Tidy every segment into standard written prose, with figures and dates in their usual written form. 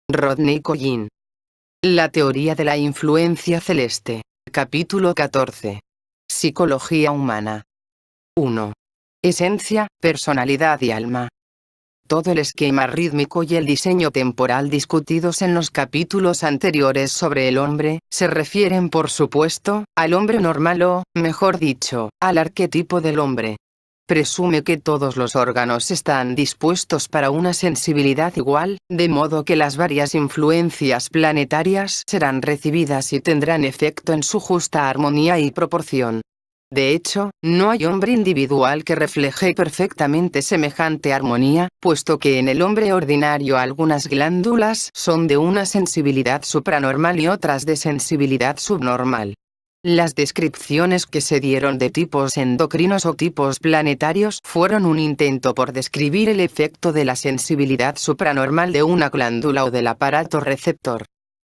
Rodney Collin. La teoría de la influencia celeste. Capítulo 14. Psicología humana. 1. Esencia, personalidad y alma. Todo el esquema rítmico y el diseño temporal discutidos en los capítulos anteriores sobre el hombre, se refieren por supuesto, al hombre normal o, mejor dicho, al arquetipo del hombre. Presume que todos los órganos están dispuestos para una sensibilidad igual, de modo que las varias influencias planetarias serán recibidas y tendrán efecto en su justa armonía y proporción. De hecho, no hay hombre individual que refleje perfectamente semejante armonía, puesto que en el hombre ordinario algunas glándulas son de una sensibilidad supranormal y otras de sensibilidad subnormal. Las descripciones que se dieron de tipos endocrinos o tipos planetarios fueron un intento por describir el efecto de la sensibilidad supranormal de una glándula o del aparato receptor.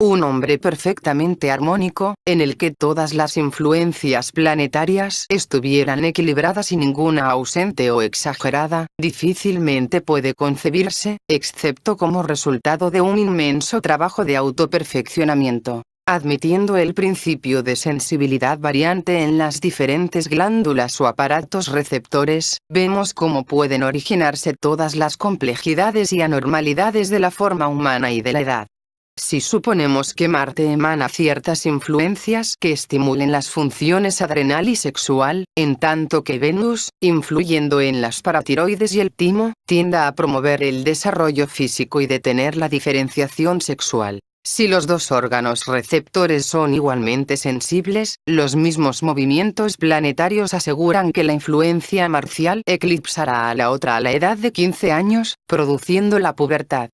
Un hombre perfectamente armónico, en el que todas las influencias planetarias estuvieran equilibradas y ninguna ausente o exagerada, difícilmente puede concebirse, excepto como resultado de un inmenso trabajo de autoperfeccionamiento. Admitiendo el principio de sensibilidad variante en las diferentes glándulas o aparatos receptores, vemos cómo pueden originarse todas las complejidades y anormalidades de la forma humana y de la edad. Si suponemos que Marte emana ciertas influencias que estimulen las funciones adrenal y sexual, en tanto que Venus, influyendo en las paratiroides y el timo, tienda a promover el desarrollo físico y detener la diferenciación sexual. Si los dos órganos receptores son igualmente sensibles, los mismos movimientos planetarios aseguran que la influencia marcial eclipsará a la otra a la edad de 15 años, produciendo la pubertad.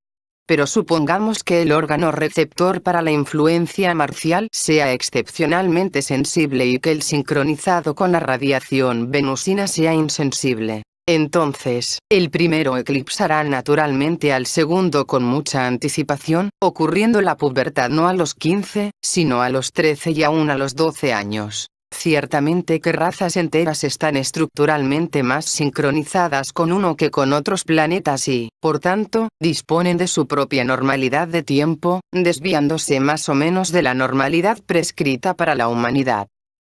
Pero supongamos que el órgano receptor para la influencia marcial sea excepcionalmente sensible y que el sincronizado con la radiación venusina sea insensible. Entonces, el primero eclipsará naturalmente al segundo con mucha anticipación, ocurriendo la pubertad no a los 15, sino a los 13 y aún a los 12 años. Ciertamente que razas enteras están estructuralmente más sincronizadas con uno que con otros planetas y, por tanto, disponen de su propia normalidad de tiempo, desviándose más o menos de la normalidad prescrita para la humanidad.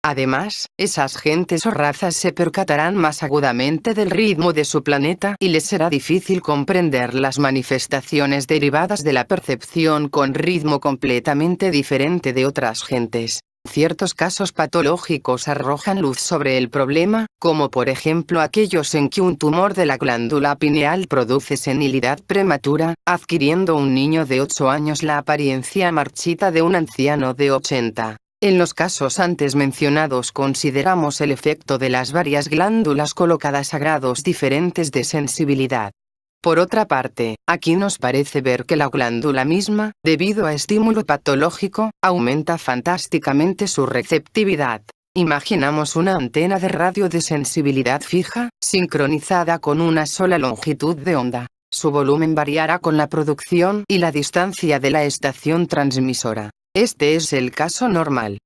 Además, esas gentes o razas se percatarán más agudamente del ritmo de su planeta y les será difícil comprender las manifestaciones derivadas de la percepción con ritmo completamente diferente de otras gentes. Ciertos casos patológicos arrojan luz sobre el problema, como por ejemplo aquellos en que un tumor de la glándula pineal produce senilidad prematura, adquiriendo un niño de 8 años la apariencia marchita de un anciano de 80. En los casos antes mencionados consideramos el efecto de las varias glándulas colocadas a grados diferentes de sensibilidad. Por otra parte, aquí nos parece ver que la glándula misma, debido a estímulo patológico, aumenta fantásticamente su receptividad. Imaginamos una antena de radio de sensibilidad fija, sincronizada con una sola longitud de onda. Su volumen variará con la producción y la distancia de la estación transmisora. Este es el caso normal.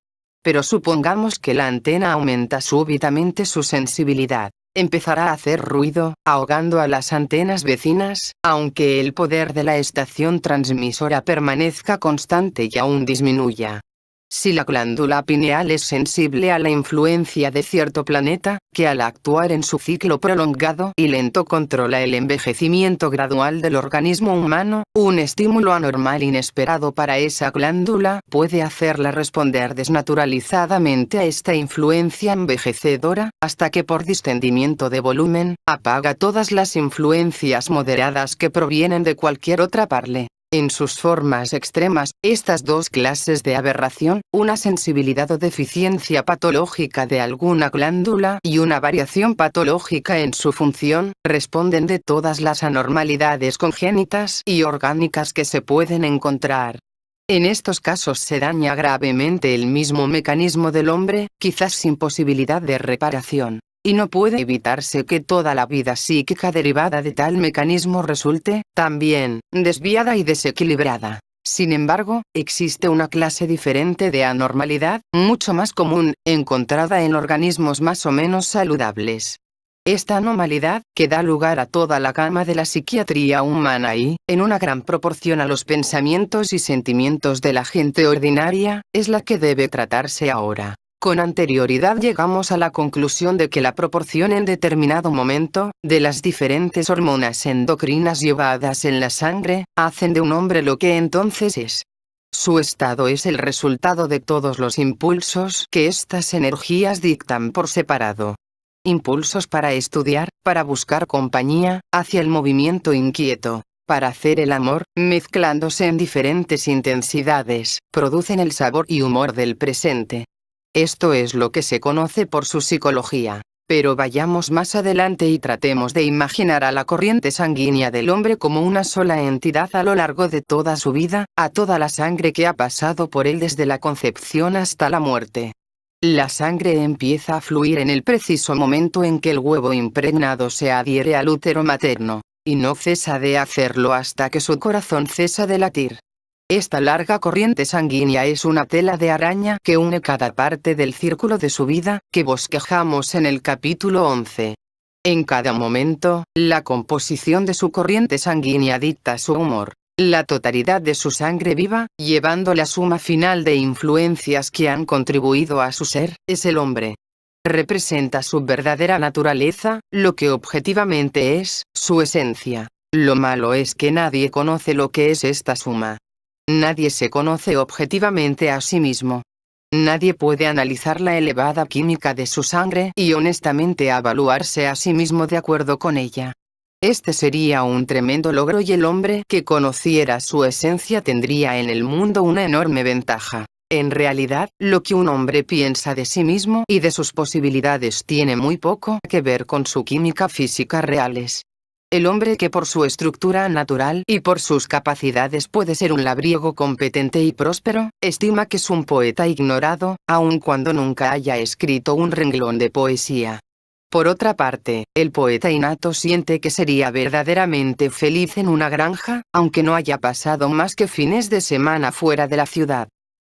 Pero supongamos que la antena aumenta súbitamente su sensibilidad. Empezará a hacer ruido, ahogando a las antenas vecinas, aunque el poder de la estación transmisora permanezca constante y aún disminuya. Si la glándula pineal es sensible a la influencia de cierto planeta, que al actuar en su ciclo prolongado y lento controla el envejecimiento gradual del organismo humano, un estímulo anormal inesperado para esa glándula puede hacerla responder desnaturalizadamente a esta influencia envejecedora, hasta que por distendimiento de volumen, apaga todas las influencias moderadas que provienen de cualquier otra parte. En sus formas extremas, estas dos clases de aberración, una sensibilidad o deficiencia patológica de alguna glándula y una variación patológica en su función, responden de todas las anormalidades congénitas y orgánicas que se pueden encontrar. En estos casos se daña gravemente el mismo mecanismo del hombre, quizás sin posibilidad de reparación. Y no puede evitarse que toda la vida psíquica derivada de tal mecanismo resulte, también, desviada y desequilibrada. Sin embargo, existe una clase diferente de anormalidad, mucho más común, encontrada en organismos más o menos saludables. Esta anormalidad, que da lugar a toda la gama de la psiquiatría humana y, en una gran proporción a los pensamientos y sentimientos de la gente ordinaria, es la que debe tratarse ahora. Con anterioridad llegamos a la conclusión de que la proporción en determinado momento, de las diferentes hormonas endocrinas llevadas en la sangre, hacen de un hombre lo que entonces es. Su estado es el resultado de todos los impulsos que estas energías dictan por separado. Impulsos para estudiar, para buscar compañía, hacia el movimiento inquieto, para hacer el amor, mezclándose en diferentes intensidades, producen el sabor y humor del presente. Esto es lo que se conoce por su psicología. Pero vayamos más adelante y tratemos de imaginar a la corriente sanguínea del hombre como una sola entidad a lo largo de toda su vida, a toda la sangre que ha pasado por él desde la concepción hasta la muerte. La sangre empieza a fluir en el preciso momento en que el huevo impregnado se adhiere al útero materno, y no cesa de hacerlo hasta que su corazón cesa de latir. Esta larga corriente sanguínea es una tela de araña que une cada parte del círculo de su vida, que bosquejamos en el capítulo 11. En cada momento, la composición de su corriente sanguínea dicta su humor. La totalidad de su sangre viva, llevando la suma final de influencias que han contribuido a su ser, es el hombre. Representa su verdadera naturaleza, lo que objetivamente es, su esencia. Lo malo es que nadie conoce lo que es esta suma. Nadie se conoce objetivamente a sí mismo. Nadie puede analizar la elevada química de su sangre y honestamente evaluarse a sí mismo de acuerdo con ella. Este sería un tremendo logro y el hombre que conociera su esencia tendría en el mundo una enorme ventaja. En realidad, lo que un hombre piensa de sí mismo y de sus posibilidades tiene muy poco que ver con su química física reales. El hombre que por su estructura natural y por sus capacidades puede ser un labriego competente y próspero, estima que es un poeta ignorado, aun cuando nunca haya escrito un renglón de poesía. Por otra parte, el poeta innato siente que sería verdaderamente feliz en una granja, aunque no haya pasado más que fines de semana fuera de la ciudad.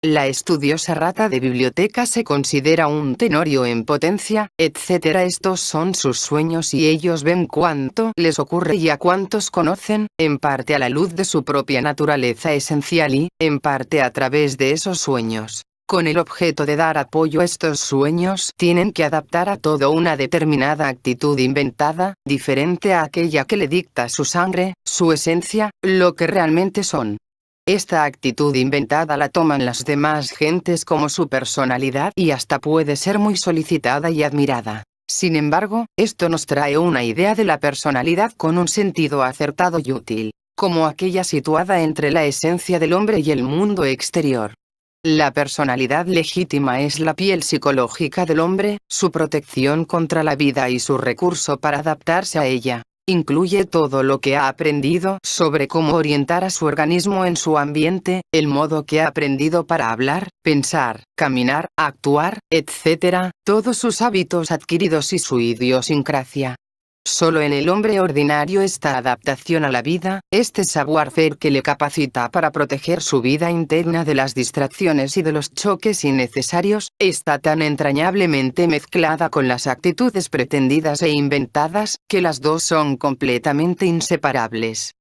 La estudiosa rata de biblioteca se considera un tenorio en potencia, etc. Estos son sus sueños y ellos ven cuánto les ocurre y a cuántos conocen, en parte a la luz de su propia naturaleza esencial y, en parte a través de esos sueños. Con el objeto de dar apoyo a estos sueños, tienen que adaptar a todo una determinada actitud inventada, diferente a aquella que le dicta su sangre, su esencia, lo que realmente son. Esta actitud inventada la toman las demás gentes como su personalidad y hasta puede ser muy solicitada y admirada. Sin embargo, esto nos trae una idea de la personalidad con un sentido acertado y útil, como aquella situada entre la esencia del hombre y el mundo exterior. La personalidad legítima es la piel psicológica del hombre, su protección contra la vida y su recurso para adaptarse a ella. Incluye todo lo que ha aprendido sobre cómo orientar a su organismo en su ambiente, el modo que ha aprendido para hablar, pensar, caminar, actuar, etc., todos sus hábitos adquiridos y su idiosincrasia. Solo en el hombre ordinario esta adaptación a la vida, este savoir-faire que le capacita para proteger su vida interna de las distracciones y de los choques innecesarios, está tan entrañablemente mezclada con las actitudes pretendidas e inventadas, que las dos son completamente inseparables.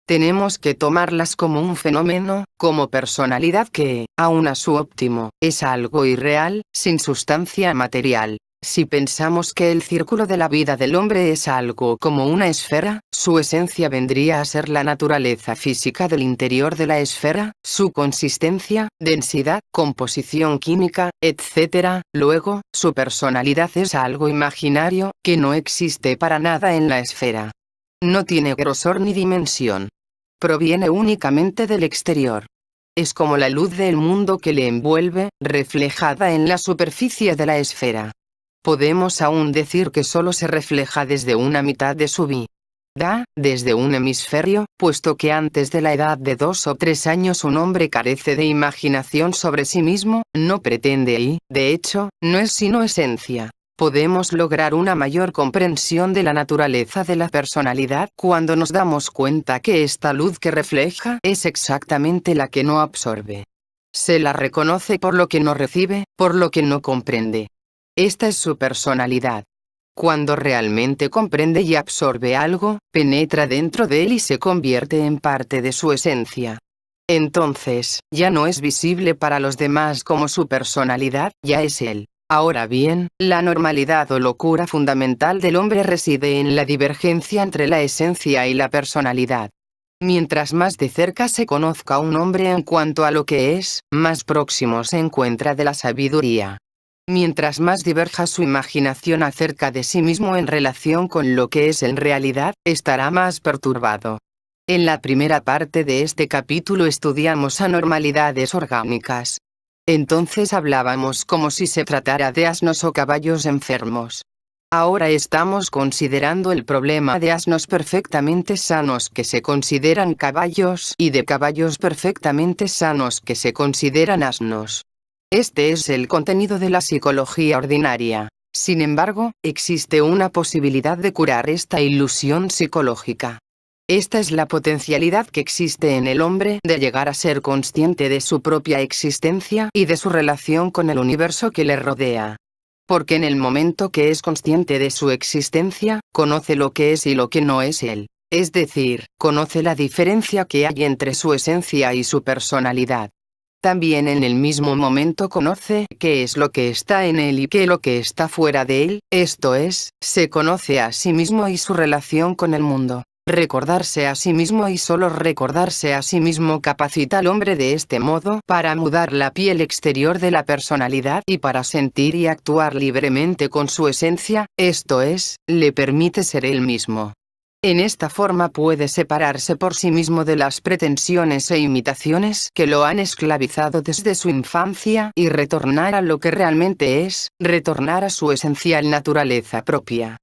Tenemos que tomarlas como un fenómeno, como personalidad que, aun a su óptimo, es algo irreal, sin sustancia material. Si pensamos que el círculo de la vida del hombre es algo como una esfera, su esencia vendría a ser la naturaleza física del interior de la esfera, su consistencia, densidad, composición química, etc. Luego, su personalidad es algo imaginario, que no existe para nada en la esfera. No tiene grosor ni dimensión. Proviene únicamente del exterior. Es como la luz del mundo que le envuelve, reflejada en la superficie de la esfera. Podemos aún decir que solo se refleja desde una mitad de su vida, desde un hemisferio, puesto que antes de la edad de 2 o 3 años un hombre carece de imaginación sobre sí mismo, no pretende y, de hecho, no es sino esencia. Podemos lograr una mayor comprensión de la naturaleza de la personalidad cuando nos damos cuenta que esta luz que refleja es exactamente la que no absorbe. Se la reconoce por lo que no recibe, por lo que no comprende. Esta es su personalidad. Cuando realmente comprende y absorbe algo, penetra dentro de él y se convierte en parte de su esencia. Entonces, ya no es visible para los demás como su personalidad, ya es él. Ahora bien, la normalidad o locura fundamental del hombre reside en la divergencia entre la esencia y la personalidad. Mientras más de cerca se conozca a un hombre en cuanto a lo que es, más próximo se encuentra de la sabiduría. Mientras más diverja su imaginación acerca de sí mismo en relación con lo que es en realidad, estará más perturbado. En la primera parte de este capítulo estudiamos anormalidades orgánicas. Entonces hablábamos como si se tratara de asnos o caballos enfermos. Ahora estamos considerando el problema de asnos perfectamente sanos que se consideran caballos y de caballos perfectamente sanos que se consideran asnos. Este es el contenido de la psicología ordinaria. Sin embargo, existe una posibilidad de curar esta ilusión psicológica. Esta es la potencialidad que existe en el hombre de llegar a ser consciente de su propia existencia y de su relación con el universo que le rodea. Porque en el momento que es consciente de su existencia, conoce lo que es y lo que no es él. Es decir, conoce la diferencia que hay entre su esencia y su personalidad. También en el mismo momento conoce qué es lo que está en él y qué es lo que está fuera de él, esto es, se conoce a sí mismo y su relación con el mundo. Recordarse a sí mismo y solo recordarse a sí mismo capacita al hombre de este modo para mudar la piel exterior de la personalidad y para sentir y actuar libremente con su esencia, esto es, le permite ser él mismo. En esta forma puede separarse por sí mismo de las pretensiones e imitaciones que lo han esclavizado desde su infancia y retornar a lo que realmente es, retornar a su esencial naturaleza propia.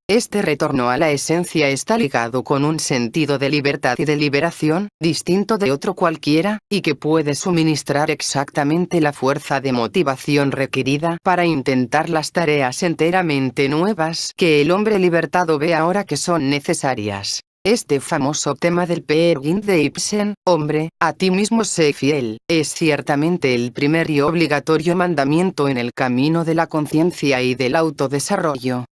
Este retorno a la esencia está ligado con un sentido de libertad y de liberación, distinto de otro cualquiera, y que puede suministrar exactamente la fuerza de motivación requerida para intentar las tareas enteramente nuevas que el hombre libertado ve ahora que son necesarias. Este famoso tema del Peer Gynt de Ibsen, hombre, a ti mismo sé fiel, es ciertamente el primer y obligatorio mandamiento en el camino de la conciencia y del autodesarrollo.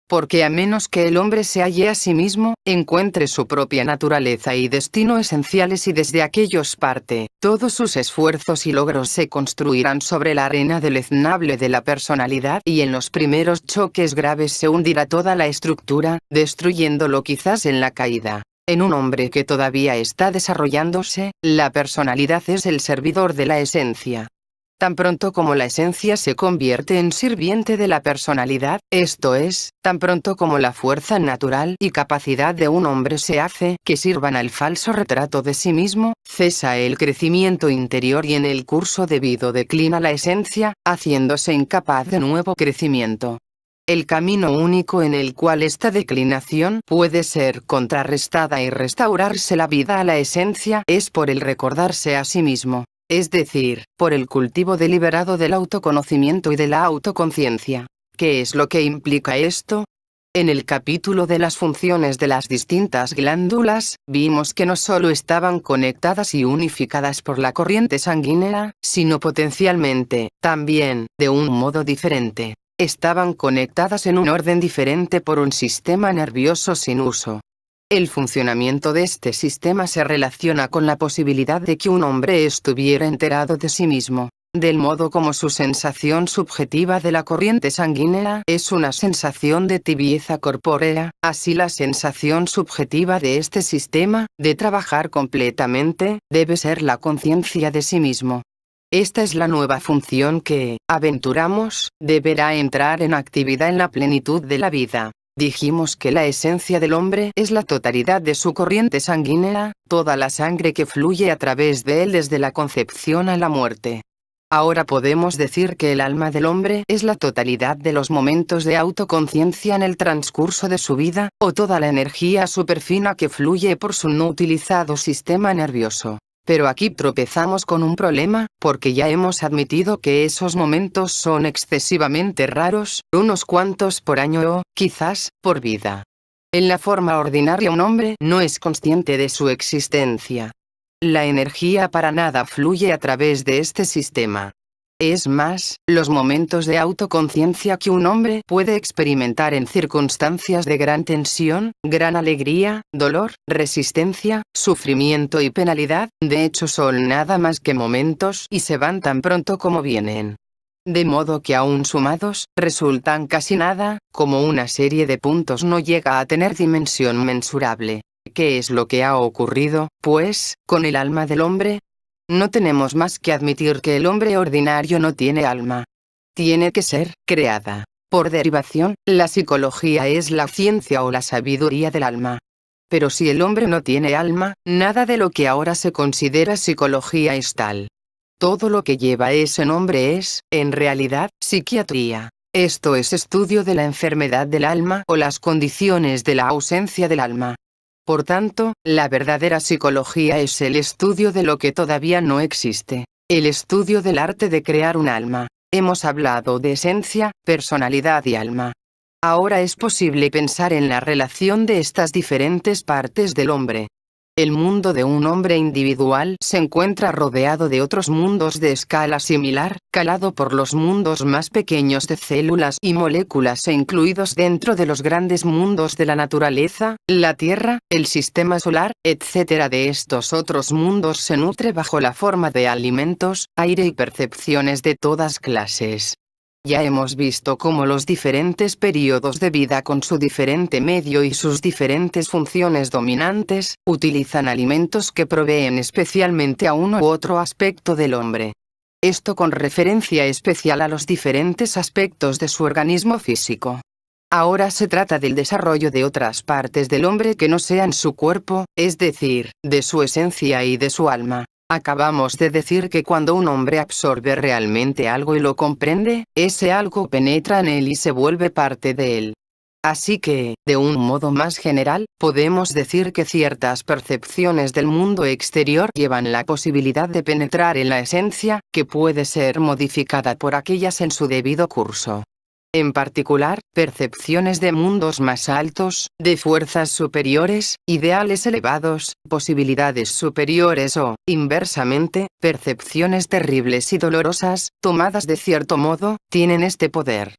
Porque a menos que el hombre se halle a sí mismo, encuentre su propia naturaleza y destino esenciales y desde aquellos parte, todos sus esfuerzos y logros se construirán sobre la arena deleznable de la personalidad y en los primeros choques graves se hundirá toda la estructura, destruyéndolo quizás en la caída. En un hombre que todavía está desarrollándose, la personalidad es el servidor de la esencia. Tan pronto como la esencia se convierte en sirviente de la personalidad, esto es, tan pronto como la fuerza natural y capacidad de un hombre se hace que sirvan al falso retrato de sí mismo, cesa el crecimiento interior y en el curso debido declina la esencia, haciéndose incapaz de nuevo crecimiento. El camino único en el cual esta declinación puede ser contrarrestada y restaurarse la vida a la esencia es por el recordarse a sí mismo. Es decir, por el cultivo deliberado del autoconocimiento y de la autoconciencia. ¿Qué es lo que implica esto? En el capítulo de las funciones de las distintas glándulas, vimos que no solo estaban conectadas y unificadas por la corriente sanguínea, sino potencialmente, también, de un modo diferente. Estaban conectadas en un orden diferente por un sistema nervioso sin uso. El funcionamiento de este sistema se relaciona con la posibilidad de que un hombre estuviera enterado de sí mismo, del modo como su sensación subjetiva de la corriente sanguínea es una sensación de tibieza corpórea, así la sensación subjetiva de este sistema, de trabajar completamente, debe ser la conciencia de sí mismo. Esta es la nueva función que, aventuramos, deberá entrar en actividad en la plenitud de la vida. Dijimos que la esencia del hombre es la totalidad de su corriente sanguínea, toda la sangre que fluye a través de él desde la concepción a la muerte. Ahora podemos decir que el alma del hombre es la totalidad de los momentos de autoconciencia en el transcurso de su vida, o toda la energía superfina que fluye por su no utilizado sistema nervioso. Pero aquí tropezamos con un problema, porque ya hemos admitido que esos momentos son excesivamente raros, unos cuantos por año o, quizás, por vida. En la forma ordinaria un hombre no es consciente de su existencia. La energía para nada fluye a través de este sistema. Es más, los momentos de autoconciencia que un hombre puede experimentar en circunstancias de gran tensión, gran alegría, dolor, resistencia, sufrimiento y penalidad, de hecho son nada más que momentos y se van tan pronto como vienen. De modo que aún sumados, resultan casi nada, como una serie de puntos no llega a tener dimensión mensurable. ¿Qué es lo que ha ocurrido, pues, con el alma del hombre? No tenemos más que admitir que el hombre ordinario no tiene alma. Tiene que ser creada. Por derivación, la psicología es la ciencia o la sabiduría del alma. Pero si el hombre no tiene alma, nada de lo que ahora se considera psicología es tal. Todo lo que lleva ese nombre es, en realidad, psiquiatría. Esto es estudio de la enfermedad del alma o las condiciones de la ausencia del alma. Por tanto, la verdadera psicología es el estudio de lo que todavía no existe, el estudio del arte de crear un alma. Hemos hablado de esencia, personalidad y alma. Ahora es posible pensar en la relación de estas diferentes partes del hombre. El mundo de un hombre individual se encuentra rodeado de otros mundos de escala similar, calado por los mundos más pequeños de células y moléculas e incluidos dentro de los grandes mundos de la naturaleza, la Tierra, el sistema solar, etc. De estos otros mundos se nutre bajo la forma de alimentos, aire y percepciones de todas clases. Ya hemos visto cómo los diferentes periodos de vida con su diferente medio y sus diferentes funciones dominantes, utilizan alimentos que proveen especialmente a uno u otro aspecto del hombre. Esto con referencia especial a los diferentes aspectos de su organismo físico. Ahora se trata del desarrollo de otras partes del hombre que no sean su cuerpo, es decir, de su esencia y de su alma. Acabamos de decir que cuando un hombre absorbe realmente algo y lo comprende, ese algo penetra en él y se vuelve parte de él. Así que, de un modo más general, podemos decir que ciertas percepciones del mundo exterior llevan la posibilidad de penetrar en la esencia, que puede ser modificada por aquellas en su debido curso. En particular, percepciones de mundos más altos, de fuerzas superiores, ideales elevados, posibilidades superiores o, inversamente, percepciones terribles y dolorosas, tomadas de cierto modo, tienen este poder.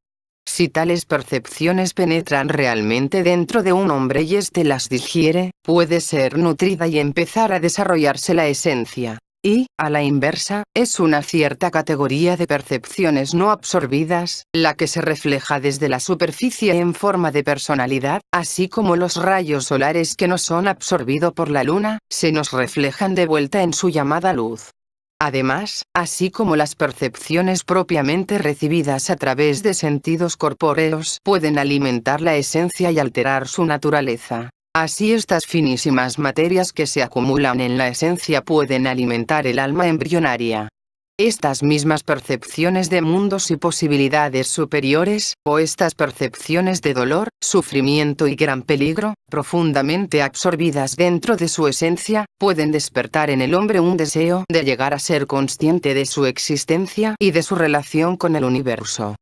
Si tales percepciones penetran realmente dentro de un hombre y éste las digiere, puede ser nutrida y empezar a desarrollarse la esencia. Y, a la inversa, es una cierta categoría de percepciones no absorbidas, la que se refleja desde la superficie en forma de personalidad, así como los rayos solares que no son absorbidos por la luna, se nos reflejan de vuelta en su llamada luz. Además, así como las percepciones propiamente recibidas a través de sentidos corpóreos pueden alimentar la esencia y alterar su naturaleza. Así estas finísimas materias que se acumulan en la esencia pueden alimentar el alma embrionaria. Estas mismas percepciones de mundos y posibilidades superiores, o estas percepciones de dolor, sufrimiento y gran peligro, profundamente absorbidas dentro de su esencia, pueden despertar en el hombre un deseo de llegar a ser consciente de su existencia y de su relación con el universo.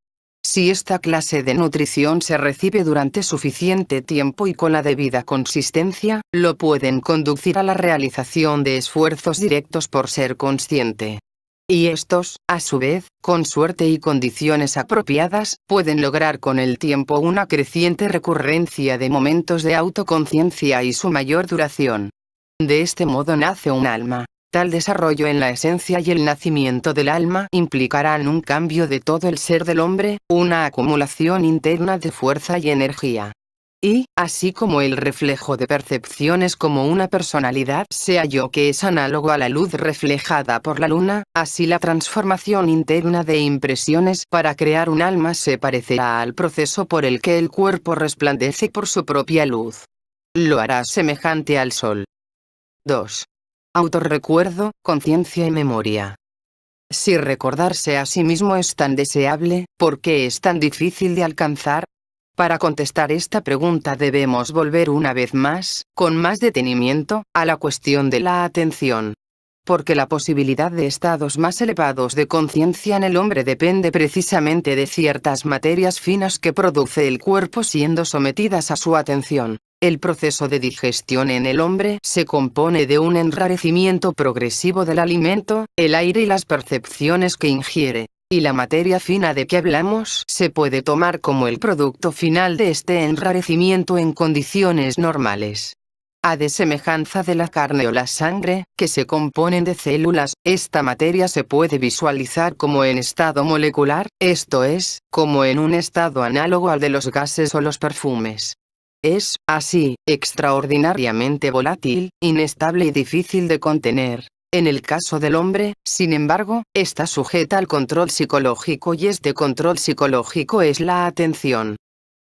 Si esta clase de nutrición se recibe durante suficiente tiempo y con la debida consistencia, lo pueden conducir a la realización de esfuerzos directos por ser consciente. Y estos, a su vez, con suerte y condiciones apropiadas, pueden lograr con el tiempo una creciente recurrencia de momentos de autoconciencia y su mayor duración. De este modo nace un alma. Tal desarrollo en la esencia y el nacimiento del alma implicarán un cambio de todo el ser del hombre, una acumulación interna de fuerza y energía. Y, así como el reflejo de percepciones como una personalidad se halló que es análogo a la luz reflejada por la luna, así la transformación interna de impresiones para crear un alma se parecerá al proceso por el que el cuerpo resplandece por su propia luz. Lo hará semejante al sol. 2. Autorrecuerdo, conciencia y memoria. Si recordarse a sí mismo es tan deseable, ¿por qué es tan difícil de alcanzar? Para contestar esta pregunta debemos volver una vez más, con más detenimiento, a la cuestión de la atención. Porque la posibilidad de estados más elevados de conciencia en el hombre depende precisamente de ciertas materias finas que produce el cuerpo siendo sometidas a su atención. El proceso de digestión en el hombre se compone de un enrarecimiento progresivo del alimento, el aire y las percepciones que ingiere. Y la materia fina de que hablamos se puede tomar como el producto final de este enrarecimiento en condiciones normales. A de semejanza de la carne o la sangre, que se componen de células, esta materia se puede visualizar como en estado molecular, esto es, como en un estado análogo al de los gases o los perfumes. Es, así, extraordinariamente volátil, inestable y difícil de contener. En el caso del hombre, sin embargo, está sujeta al control psicológico y este control psicológico es la atención.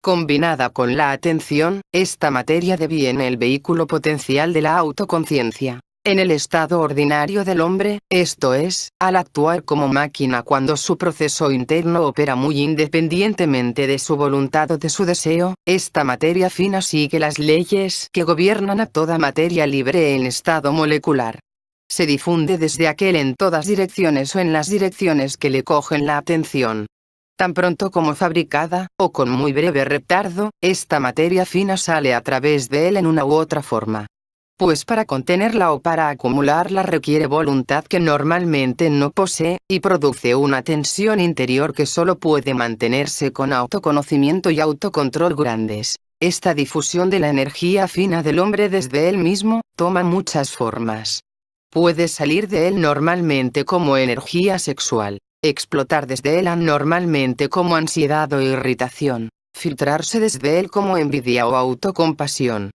Combinada con la atención, esta materia deviene el vehículo potencial de la autoconciencia. En el estado ordinario del hombre, esto es, al actuar como máquina cuando su proceso interno opera muy independientemente de su voluntad o de su deseo, esta materia fina sigue las leyes que gobiernan a toda materia libre en estado molecular. Se difunde desde aquel en todas direcciones o en las direcciones que le cogen la atención. Tan pronto como fabricada, o con muy breve retardo, esta materia fina sale a través de él en una u otra forma. Pues para contenerla o para acumularla requiere voluntad que normalmente no posee, y produce una tensión interior que solo puede mantenerse con autoconocimiento y autocontrol grandes. Esta difusión de la energía fina del hombre desde él mismo, toma muchas formas. Puede salir de él normalmente como energía sexual, explotar desde él anormalmente como ansiedad o irritación, filtrarse desde él como envidia o autocompasión.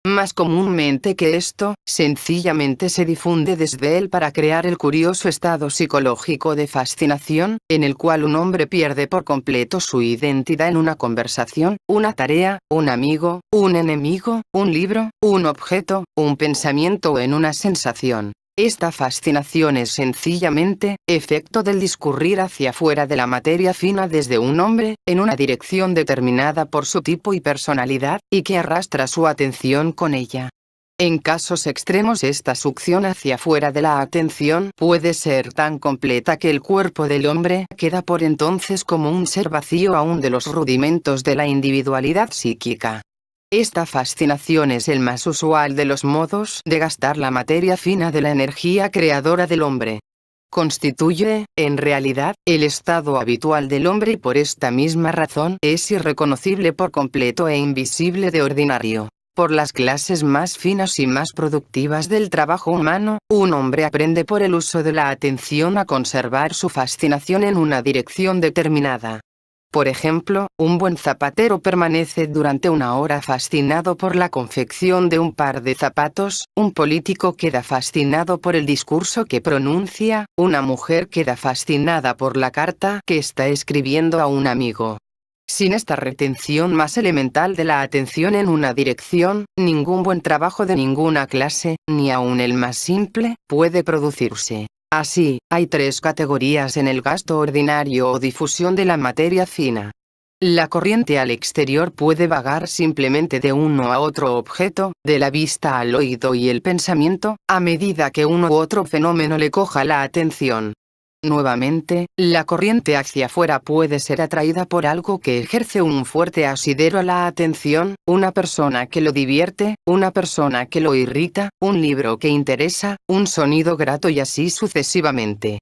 Más comúnmente que esto, sencillamente se difunde desde él para crear el curioso estado psicológico de fascinación, en el cual un hombre pierde por completo su identidad en una conversación, una tarea, un amigo, un enemigo, un libro, un objeto, un pensamiento o en una sensación. Esta fascinación es sencillamente, efecto del discurrir hacia fuera de la materia fina desde un hombre, en una dirección determinada por su tipo y personalidad, y que arrastra su atención con ella. En casos extremos esta succión hacia fuera de la atención puede ser tan completa que el cuerpo del hombre queda por entonces como un ser vacío aún de los rudimentos de la individualidad psíquica. Esta fascinación es el más usual de los modos de gastar la materia fina de la energía creadora del hombre. Constituye, en realidad, el estado habitual del hombre y por esta misma razón es irreconocible por completo e invisible de ordinario. Por las clases más finas y más productivas del trabajo humano, un hombre aprende por el uso de la atención a conservar su fascinación en una dirección determinada. Por ejemplo, un buen zapatero permanece durante una hora fascinado por la confección de un par de zapatos, un político queda fascinado por el discurso que pronuncia, una mujer queda fascinada por la carta que está escribiendo a un amigo. Sin esta retención más elemental de la atención en una dirección, ningún buen trabajo de ninguna clase, ni aun el más simple, puede producirse. Así, hay tres categorías en el gasto ordinario o difusión de la materia fina. La corriente al exterior puede vagar simplemente de uno a otro objeto, de la vista al oído y el pensamiento, a medida que uno u otro fenómeno le coja la atención. Nuevamente, la corriente hacia afuera puede ser atraída por algo que ejerce un fuerte asidero a la atención, una persona que lo divierte, una persona que lo irrita, un libro que interesa, un sonido grato y así sucesivamente.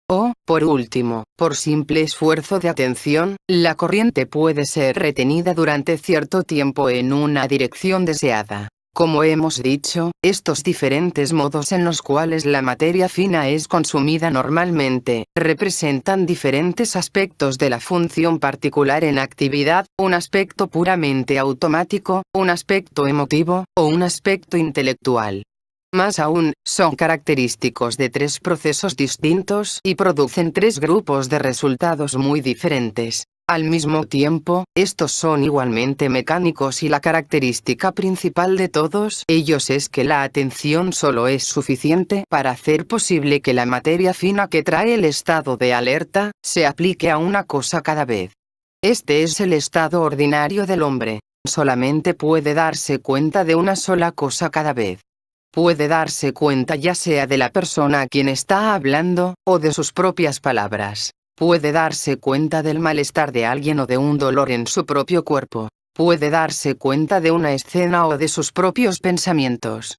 O, por último, por simple esfuerzo de atención, la corriente puede ser retenida durante cierto tiempo en una dirección deseada. Como hemos dicho, estos diferentes modos en los cuales la materia fina es consumida normalmente, representan diferentes aspectos de la función particular en actividad, un aspecto puramente automático, un aspecto emotivo, o un aspecto intelectual. Más aún, son característicos de tres procesos distintos y producen tres grupos de resultados muy diferentes. Al mismo tiempo, estos son igualmente mecánicos y la característica principal de todos ellos es que la atención solo es suficiente para hacer posible que la materia fina que trae el estado de alerta, se aplique a una cosa cada vez. Este es el estado ordinario del hombre. Solamente puede darse cuenta de una sola cosa cada vez. Puede darse cuenta ya sea de la persona a quien está hablando, o de sus propias palabras. Puede darse cuenta del malestar de alguien o de un dolor en su propio cuerpo. Puede darse cuenta de una escena o de sus propios pensamientos.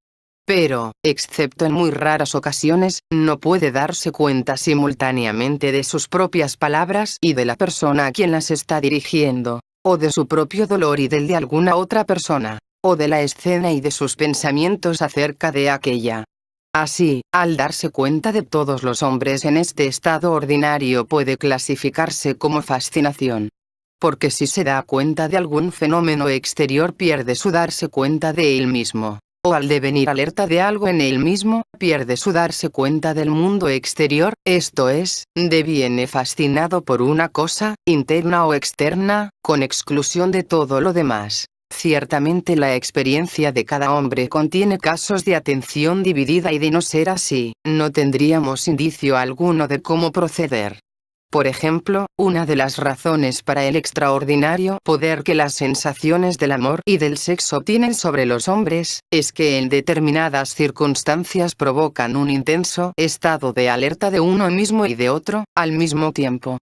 Pero, excepto en muy raras ocasiones, no puede darse cuenta simultáneamente de sus propias palabras y de la persona a quien las está dirigiendo, o de su propio dolor y del de alguna otra persona, o de la escena y de sus pensamientos acerca de aquella. Así, al darse cuenta de todos los hombres en este estado ordinario puede clasificarse como fascinación. Porque si se da cuenta de algún fenómeno exterior pierde su darse cuenta de él mismo. O al devenir alerta de algo en él mismo, pierde su darse cuenta del mundo exterior, esto es, deviene fascinado por una cosa, interna o externa, con exclusión de todo lo demás. Ciertamente la experiencia de cada hombre contiene casos de atención dividida y de no ser así, no tendríamos indicio alguno de cómo proceder. Por ejemplo, una de las razones para el extraordinario poder que las sensaciones del amor y del sexo tienen sobre los hombres, es que en determinadas circunstancias provocan un intenso estado de alerta de uno mismo y de otro, al mismo tiempo.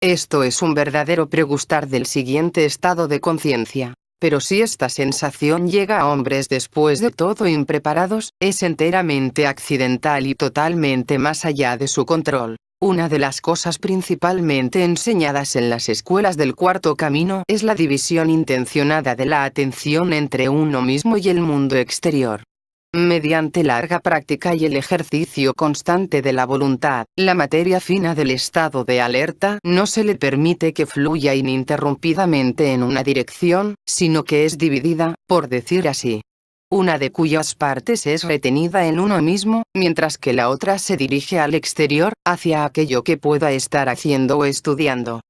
Esto es un verdadero pregustar del siguiente estado de conciencia. Pero si esta sensación llega a hombres después de todo impreparados, es enteramente accidental y totalmente más allá de su control. Una de las cosas principalmente enseñadas en las escuelas del cuarto camino es la división intencionada de la atención entre uno mismo y el mundo exterior. Mediante larga práctica y el ejercicio constante de la voluntad, la materia fina del estado de alerta no se le permite que fluya ininterrumpidamente en una dirección, sino que es dividida, por decir así. Una de cuyas partes es retenida en uno mismo, mientras que la otra se dirige al exterior, hacia aquello que pueda estar haciendo o estudiando.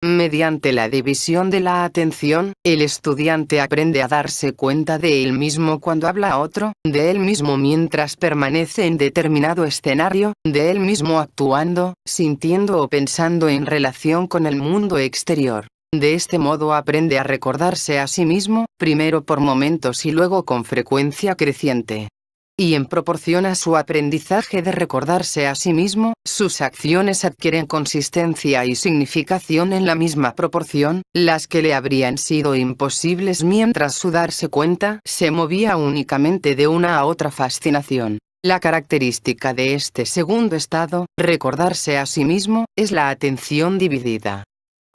Mediante la división de la atención, el estudiante aprende a darse cuenta de él mismo cuando habla a otro, de él mismo mientras permanece en determinado escenario, de él mismo actuando, sintiendo o pensando en relación con el mundo exterior. De este modo aprende a recordarse a sí mismo, primero por momentos y luego con frecuencia creciente. Y en proporción a su aprendizaje de recordarse a sí mismo, sus acciones adquieren consistencia y significación en la misma proporción, las que le habrían sido imposibles mientras su darse cuenta se movía únicamente de una a otra fascinación. La característica de este segundo estado, recordarse a sí mismo, es la atención dividida.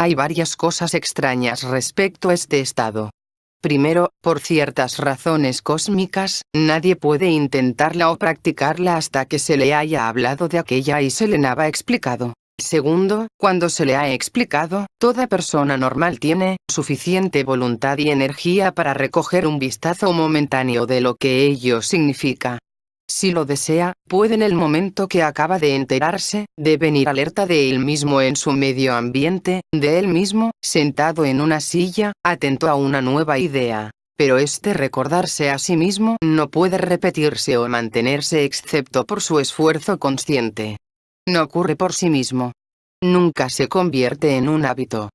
Hay varias cosas extrañas respecto a este estado. Primero, por ciertas razones cósmicas, nadie puede intentarla o practicarla hasta que se le haya hablado de aquella y se le haya explicado. Segundo, cuando se le ha explicado, toda persona normal tiene suficiente voluntad y energía para recoger un vistazo momentáneo de lo que ello significa. Si lo desea, puede en el momento que acaba de enterarse, devenir alerta de él mismo en su medio ambiente, de él mismo, sentado en una silla, atento a una nueva idea. Pero este recordarse a sí mismo no puede repetirse o mantenerse excepto por su esfuerzo consciente. No ocurre por sí mismo. Nunca se convierte en un hábito.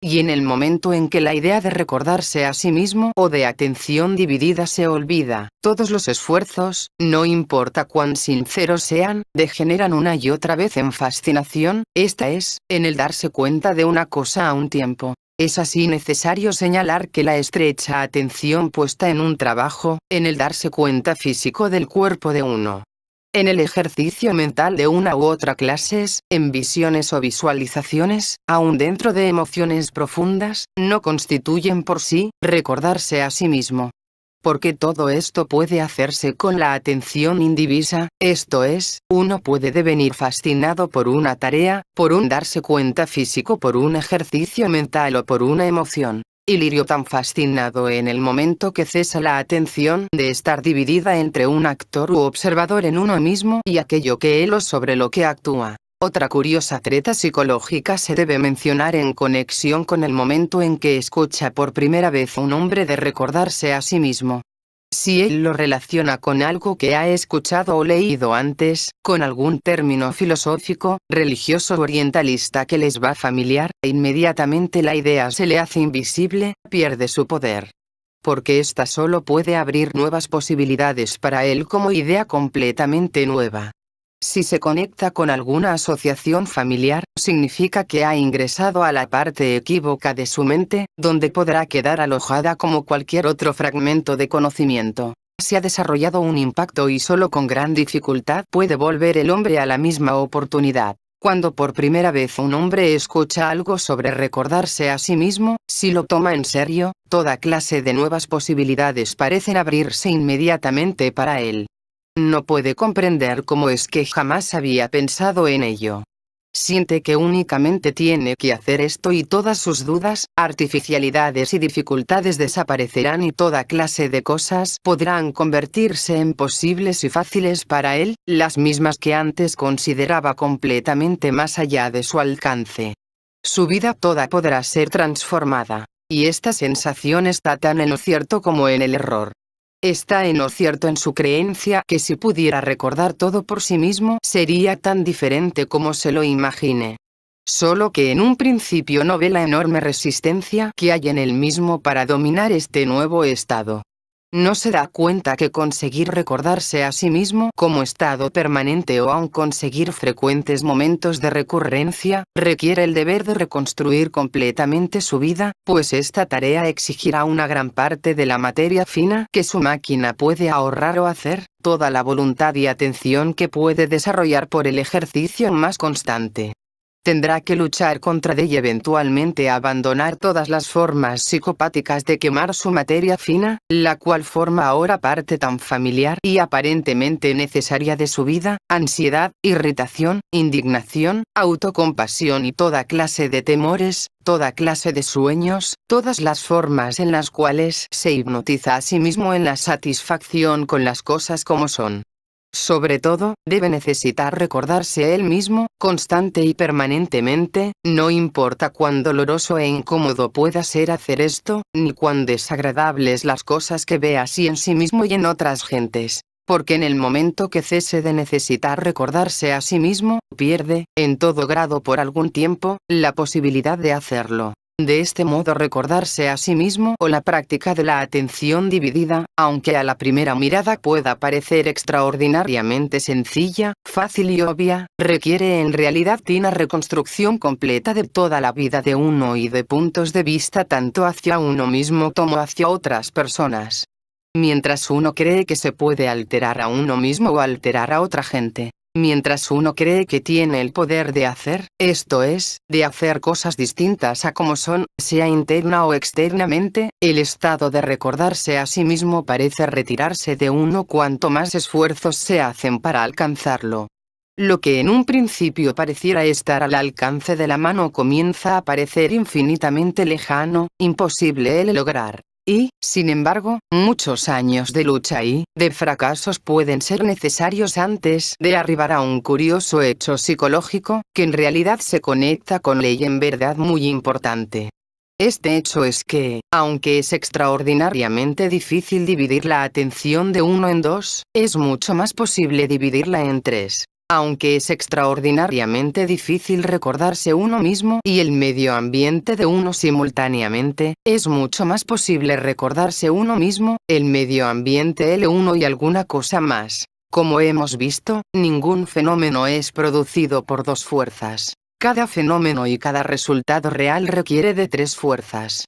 Y en el momento en que la idea de recordarse a sí mismo o de atención dividida se olvida, todos los esfuerzos, no importa cuán sinceros sean, degeneran una y otra vez en fascinación, esta es, en el darse cuenta de una cosa a un tiempo. Es así necesario señalar que la estrecha atención puesta en un trabajo, en el darse cuenta físico del cuerpo de uno, en el ejercicio mental de una u otra clases, en visiones o visualizaciones, aun dentro de emociones profundas, no constituyen por sí, recordarse a sí mismo. Porque todo esto puede hacerse con la atención indivisa, esto es, uno puede devenir fascinado por una tarea, por un darse cuenta físico, por un ejercicio mental o por una emoción. Y lirio tan fascinado en el momento que cesa la atención de estar dividida entre un actor u observador en uno mismo y aquello que él o sobre lo que actúa. Otra curiosa treta psicológica se debe mencionar en conexión con el momento en que escucha por primera vez a un hombre de recordarse a sí mismo. Si él lo relaciona con algo que ha escuchado o leído antes, con algún término filosófico, religioso o orientalista que les va familiar, inmediatamente la idea se le hace invisible, pierde su poder. Porque ésta solo puede abrir nuevas posibilidades para él como idea completamente nueva. Si se conecta con alguna asociación familiar, significa que ha ingresado a la parte equívoca de su mente, donde podrá quedar alojada como cualquier otro fragmento de conocimiento. se ha desarrollado un impacto y solo con gran dificultad puede volver el hombre a la misma oportunidad. Cuando por primera vez un hombre escucha algo sobre recordarse a sí mismo, si lo toma en serio, toda clase de nuevas posibilidades parecen abrirse inmediatamente para él. No puede comprender cómo es que jamás había pensado en ello. Siente que únicamente tiene que hacer esto y todas sus dudas, artificialidades y dificultades desaparecerán y toda clase de cosas podrán convertirse en posibles y fáciles para él, las mismas que antes consideraba completamente más allá de su alcance. Su vida toda podrá ser transformada. Y esta sensación está tan en lo cierto como en el error. Está en lo cierto en su creencia que si pudiera recordar todo por sí mismo sería tan diferente como se lo imagine. Solo que en un principio no ve la enorme resistencia que hay en él mismo para dominar este nuevo estado. No se da cuenta que conseguir recordarse a sí mismo como estado permanente o aun conseguir frecuentes momentos de recurrencia, requiere el deber de reconstruir completamente su vida, pues esta tarea exigirá una gran parte de la materia fina que su máquina puede ahorrar o hacer, toda la voluntad y atención que puede desarrollar por el ejercicio más constante. Tendrá que luchar contra ella y eventualmente abandonar todas las formas psicopáticas de quemar su materia fina, la cual forma ahora parte tan familiar y aparentemente necesaria de su vida, ansiedad, irritación, indignación, autocompasión y toda clase de temores, toda clase de sueños, todas las formas en las cuales se hipnotiza a sí mismo en la satisfacción con las cosas como son. Sobre todo, debe necesitar recordarse a él mismo, constante y permanentemente, no importa cuán doloroso e incómodo pueda ser hacer esto, ni cuán desagradables las cosas que ve así en sí mismo y en otras gentes. Porque en el momento que cese de necesitar recordarse a sí mismo, pierde, en todo grado por algún tiempo, la posibilidad de hacerlo. De este modo recordarse a sí mismo o la práctica de la atención dividida, aunque a la primera mirada pueda parecer extraordinariamente sencilla, fácil y obvia, requiere en realidad una reconstrucción completa de toda la vida de uno y de puntos de vista tanto hacia uno mismo como hacia otras personas. Mientras uno cree que se puede alterar a uno mismo o alterar a otra gente, mientras uno cree que tiene el poder de hacer, esto es, de hacer cosas distintas a como son, sea interna o externamente, el estado de recordarse a sí mismo parece retirarse de uno cuanto más esfuerzos se hacen para alcanzarlo. Lo que en un principio pareciera estar al alcance de la mano comienza a parecer infinitamente lejano, imposible de lograr. Y, sin embargo, muchos años de lucha y de fracasos pueden ser necesarios antes de arribar a un curioso hecho psicológico, que en realidad se conecta con ley en verdad muy importante. Este hecho es que, aunque es extraordinariamente difícil dividir la atención de uno en dos, es mucho más posible dividirla en tres. Aunque es extraordinariamente difícil recordarse uno mismo y el medio ambiente de uno simultáneamente, es mucho más posible recordarse uno mismo, el medio ambiente L1 y alguna cosa más. Como hemos visto, ningún fenómeno es producido por dos fuerzas. Cada fenómeno y cada resultado real requiere de tres fuerzas.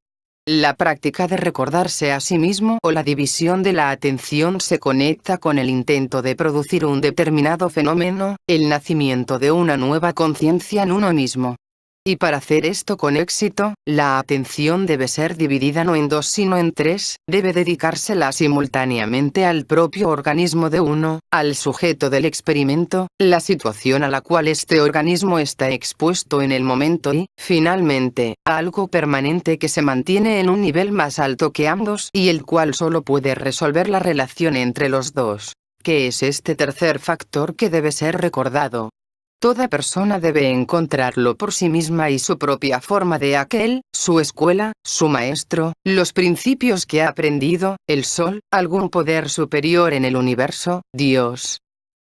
La práctica de recordarse a sí mismo o la división de la atención se conecta con el intento de producir un determinado fenómeno, el nacimiento de una nueva conciencia en uno mismo. Y para hacer esto con éxito, la atención debe ser dividida no en dos sino en tres, debe dedicársela simultáneamente al propio organismo de uno, al sujeto del experimento, la situación a la cual este organismo está expuesto en el momento y, finalmente, a algo permanente que se mantiene en un nivel más alto que ambos y el cual solo puede resolver la relación entre los dos, que es este tercer factor que debe ser recordado. Toda persona debe encontrarlo por sí misma y su propia forma de aquel, su escuela, su maestro, los principios que ha aprendido, el sol, algún poder superior en el universo, Dios.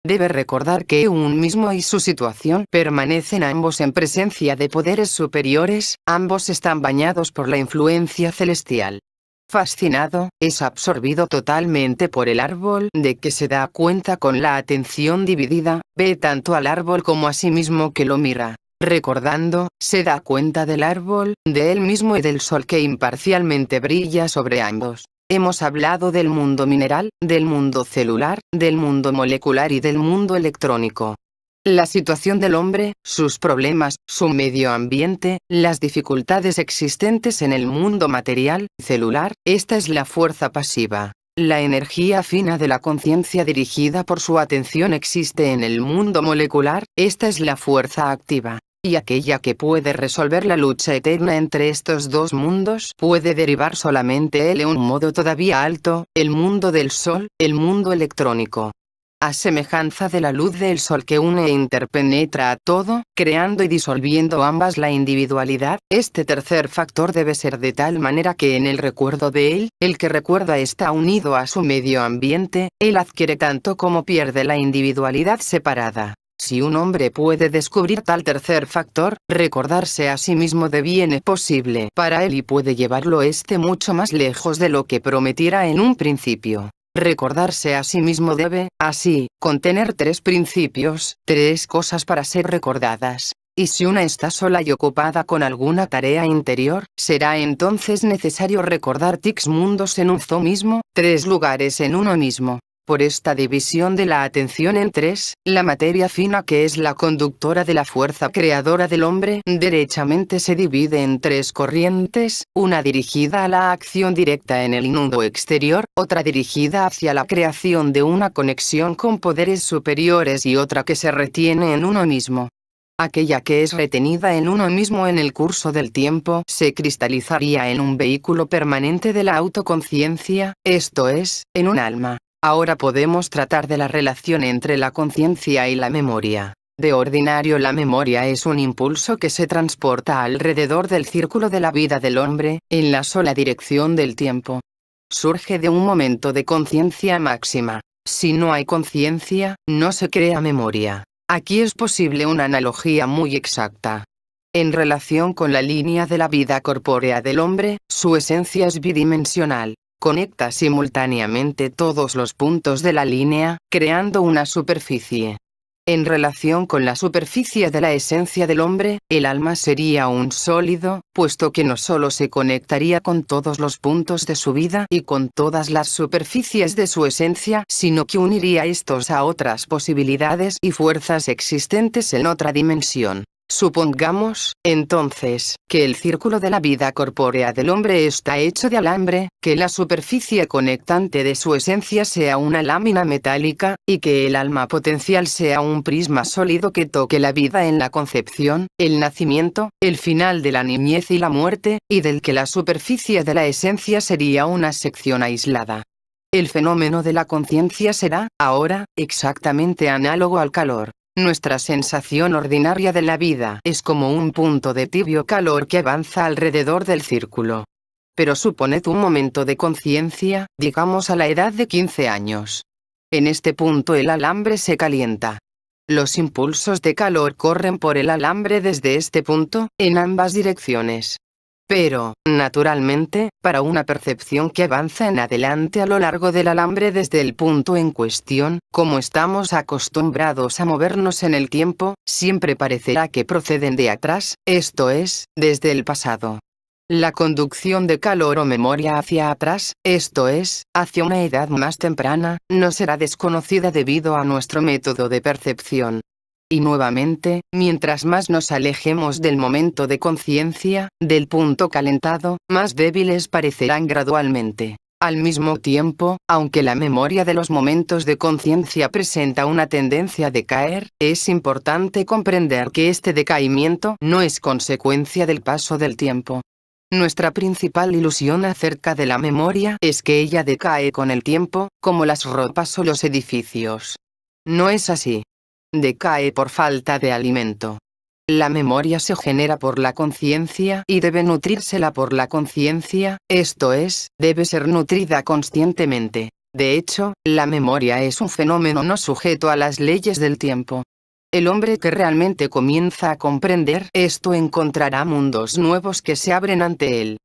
Debe recordar que uno mismo y su situación permanecen ambos en presencia de poderes superiores, ambos están bañados por la influencia celestial. Fascinado, es absorbido totalmente por el árbol de que se da cuenta con la atención dividida, ve tanto al árbol como a sí mismo que lo mira. Recordando, se da cuenta del árbol, de él mismo y del sol que imparcialmente brilla sobre ambos. Hemos hablado del mundo mineral, del mundo celular, del mundo molecular y del mundo electrónico. La situación del hombre, sus problemas, su medio ambiente, las dificultades existentes en el mundo material, celular, esta es la fuerza pasiva. La energía fina de la conciencia dirigida por su atención existe en el mundo molecular, esta es la fuerza activa. Y aquella que puede resolver la lucha eterna entre estos dos mundos puede derivar solamente de un modo todavía alto, el mundo del sol, el mundo electrónico. A semejanza de la luz del sol que une e interpenetra a todo, creando y disolviendo ambas la individualidad, este tercer factor debe ser de tal manera que en el recuerdo de él, el que recuerda está unido a su medio ambiente, él adquiere tanto como pierde la individualidad separada. Si un hombre puede descubrir tal tercer factor, recordarse a sí mismo deviene posible para él y puede llevarlo mucho más lejos de lo que prometiera en un principio. Recordarse a sí mismo debe, así, contener tres principios, tres cosas para ser recordadas. Y si una está sola y ocupada con alguna tarea interior, será entonces necesario recordar tres mundos en uno mismo, tres lugares en uno mismo. Por esta división de la atención en tres, la materia fina que es la conductora de la fuerza creadora del hombre, derechamente se divide en tres corrientes, una dirigida a la acción directa en el mundo exterior, otra dirigida hacia la creación de una conexión con poderes superiores y otra que se retiene en uno mismo. Aquella que es retenida en uno mismo en el curso del tiempo se cristalizaría en un vehículo permanente de la autoconciencia, esto es, en un alma. Ahora podemos tratar de la relación entre la conciencia y la memoria. De ordinario la memoria es un impulso que se transporta alrededor del círculo de la vida del hombre, en la sola dirección del tiempo. Surge de un momento de conciencia máxima. Si no hay conciencia, no se crea memoria. Aquí es posible una analogía muy exacta. En relación con la línea de la vida corpórea del hombre, su esencia es bidimensional. Conecta simultáneamente todos los puntos de la línea, creando una superficie. En relación con la superficie de la esencia del hombre, el alma sería un sólido, puesto que no solo se conectaría con todos los puntos de su vida y con todas las superficies de su esencia, sino que uniría estos a otras posibilidades y fuerzas existentes en otra dimensión. Supongamos, entonces, que el círculo de la vida corpórea del hombre está hecho de alambre, que la superficie conectante de su esencia sea una lámina metálica, y que el alma potencial sea un prisma sólido que toque la vida en la concepción, el nacimiento, el final de la niñez y la muerte, y del que la superficie de la esencia sería una sección aislada. El fenómeno de la conciencia será, ahora, exactamente análogo al calor. Nuestra sensación ordinaria de la vida es como un punto de tibio calor que avanza alrededor del círculo. Pero suponed un momento de conciencia, digamos a la edad de 15 años. En este punto el alambre se calienta. Los impulsos de calor corren por el alambre desde este punto, en ambas direcciones. Pero, naturalmente, para una percepción que avanza en adelante a lo largo del alambre desde el punto en cuestión, como estamos acostumbrados a movernos en el tiempo, siempre parecerá que proceden de atrás, esto es, desde el pasado. La conducción de calor o memoria hacia atrás, esto es, hacia una edad más temprana, no será desconocida debido a nuestro método de percepción. Y nuevamente, mientras más nos alejemos del momento de conciencia, del punto calentado, más débiles parecerán gradualmente. Al mismo tiempo, aunque la memoria de los momentos de conciencia presenta una tendencia a decaer, es importante comprender que este decaimiento no es consecuencia del paso del tiempo. Nuestra principal ilusión acerca de la memoria es que ella decae con el tiempo, como las ropas o los edificios. No es así. Decae por falta de alimento. La memoria se genera por la conciencia y debe nutrírsela por la conciencia, esto es, debe ser nutrida conscientemente. De hecho, la memoria es un fenómeno no sujeto a las leyes del tiempo. El hombre que realmente comienza a comprender esto encontrará mundos nuevos que se abren ante él.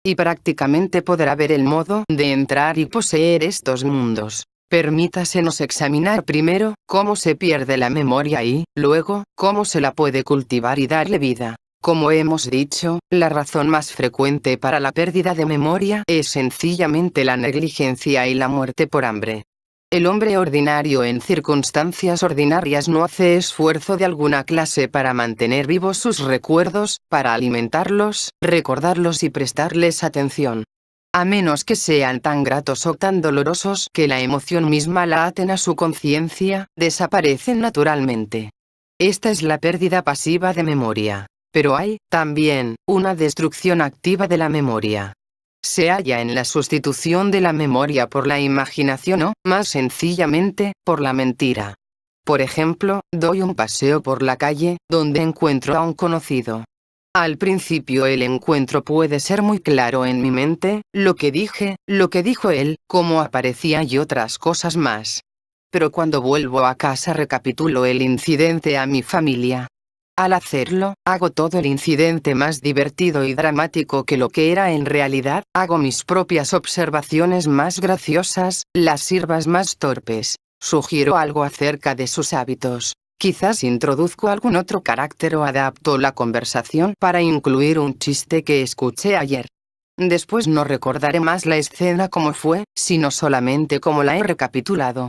Y prácticamente podrá ver el modo de entrar y poseer estos mundos. Permítasenos examinar primero cómo se pierde la memoria y, luego, cómo se la puede cultivar y darle vida. Como hemos dicho, la razón más frecuente para la pérdida de memoria es sencillamente la negligencia y la muerte por hambre. El hombre ordinario en circunstancias ordinarias no hace esfuerzo de alguna clase para mantener vivos sus recuerdos, para alimentarlos, recordarlos y prestarles atención. A menos que sean tan gratos o tan dolorosos que la emoción misma la aten a su conciencia, desaparecen naturalmente. Esta es la pérdida pasiva de memoria. Pero hay, también, una destrucción activa de la memoria. Se halla en la sustitución de la memoria por la imaginación o, más sencillamente, por la mentira. Por ejemplo, doy un paseo por la calle, donde encuentro a un conocido. Al principio el encuentro puede ser muy claro en mi mente, lo que dije, lo que dijo él, cómo aparecía y otras cosas más. Pero cuando vuelvo a casa recapitulo el incidente a mi familia. Al hacerlo, hago todo el incidente más divertido y dramático que lo que era en realidad, hago mis propias observaciones más graciosas, las sirvas más torpes, sugiero algo acerca de sus hábitos, quizás introduzco algún otro carácter o adapto la conversación para incluir un chiste que escuché ayer. Después no recordaré más la escena como fue, sino solamente como la he recapitulado.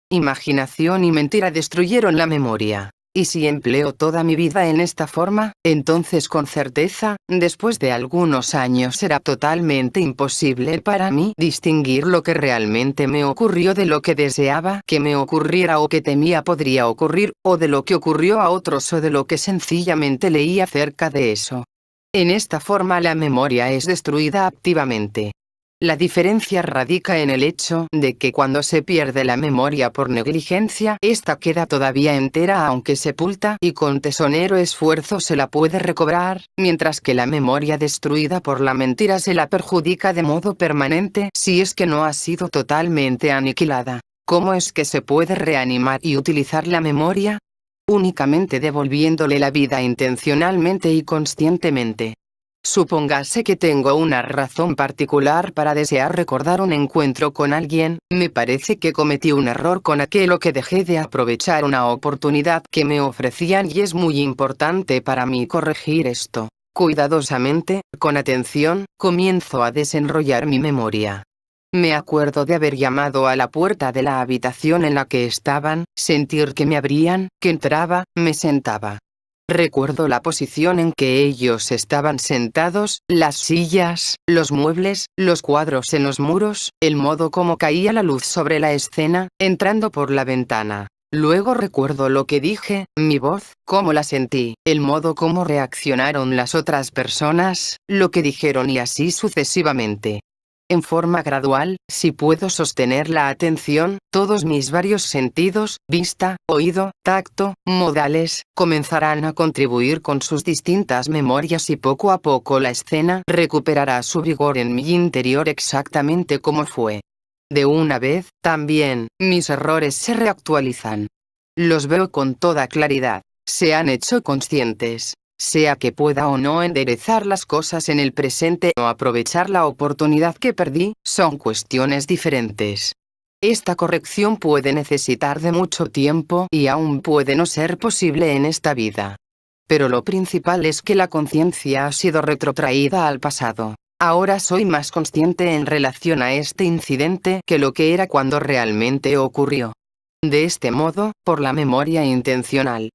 Imaginación y mentira destruyeron la memoria. Y si empleo toda mi vida en esta forma, entonces con certeza, después de algunos años será totalmente imposible para mí distinguir lo que realmente me ocurrió de lo que deseaba que me ocurriera o que temía podría ocurrir, o de lo que ocurrió a otros o de lo que sencillamente leí acerca de eso. En esta forma la memoria es destruida activamente. La diferencia radica en el hecho de que cuando se pierde la memoria por negligencia, esta queda todavía entera aunque sepulta y con tesonero esfuerzo se la puede recobrar, mientras que la memoria destruida por la mentira se la perjudica de modo permanente si es que no ha sido totalmente aniquilada. ¿Cómo es que se puede reanimar y utilizar la memoria? Únicamente devolviéndole la vida intencionalmente y conscientemente. Supóngase que tengo una razón particular para desear recordar un encuentro con alguien, me parece que cometí un error con aquel o que dejé de aprovechar una oportunidad que me ofrecían y es muy importante para mí corregir esto. Cuidadosamente, con atención, comienzo a desenrollar mi memoria. Me acuerdo de haber llamado a la puerta de la habitación en la que estaban, sentir que me abrían, que entraba, me sentaba. Recuerdo la posición en que ellos estaban sentados, las sillas, los muebles, los cuadros en los muros, el modo como caía la luz sobre la escena, entrando por la ventana. Luego recuerdo lo que dije, mi voz, cómo la sentí, el modo como reaccionaron las otras personas, lo que dijeron y así sucesivamente. En forma gradual, si puedo sostener la atención, todos mis varios sentidos, vista, oído, tacto, modales, comenzarán a contribuir con sus distintas memorias y poco a poco la escena recuperará su vigor en mi interior exactamente como fue. De una vez, también, mis errores se reactualizan. Los veo con toda claridad, se han hecho conscientes. Sea que pueda o no enderezar las cosas en el presente o aprovechar la oportunidad que perdí, son cuestiones diferentes. Esta corrección puede necesitar de mucho tiempo y aún puede no ser posible en esta vida. Pero lo principal es que la conciencia ha sido retrotraída al pasado. Ahora soy más consciente en relación a este incidente que lo que era cuando realmente ocurrió. De este modo, por la memoria intencional,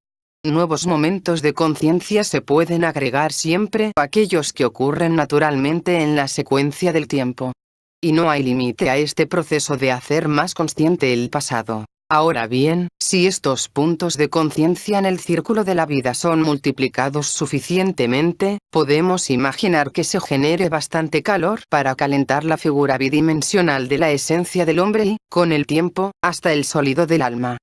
nuevos momentos de conciencia se pueden agregar siempre, aquellos que ocurren naturalmente en la secuencia del tiempo. Y no hay límite a este proceso de hacer más consciente el pasado. Ahora bien, si estos puntos de conciencia en el círculo de la vida son multiplicados suficientemente, podemos imaginar que se genere bastante calor para calentar la figura bidimensional de la esencia del hombre y, con el tiempo, hasta el sólido del alma.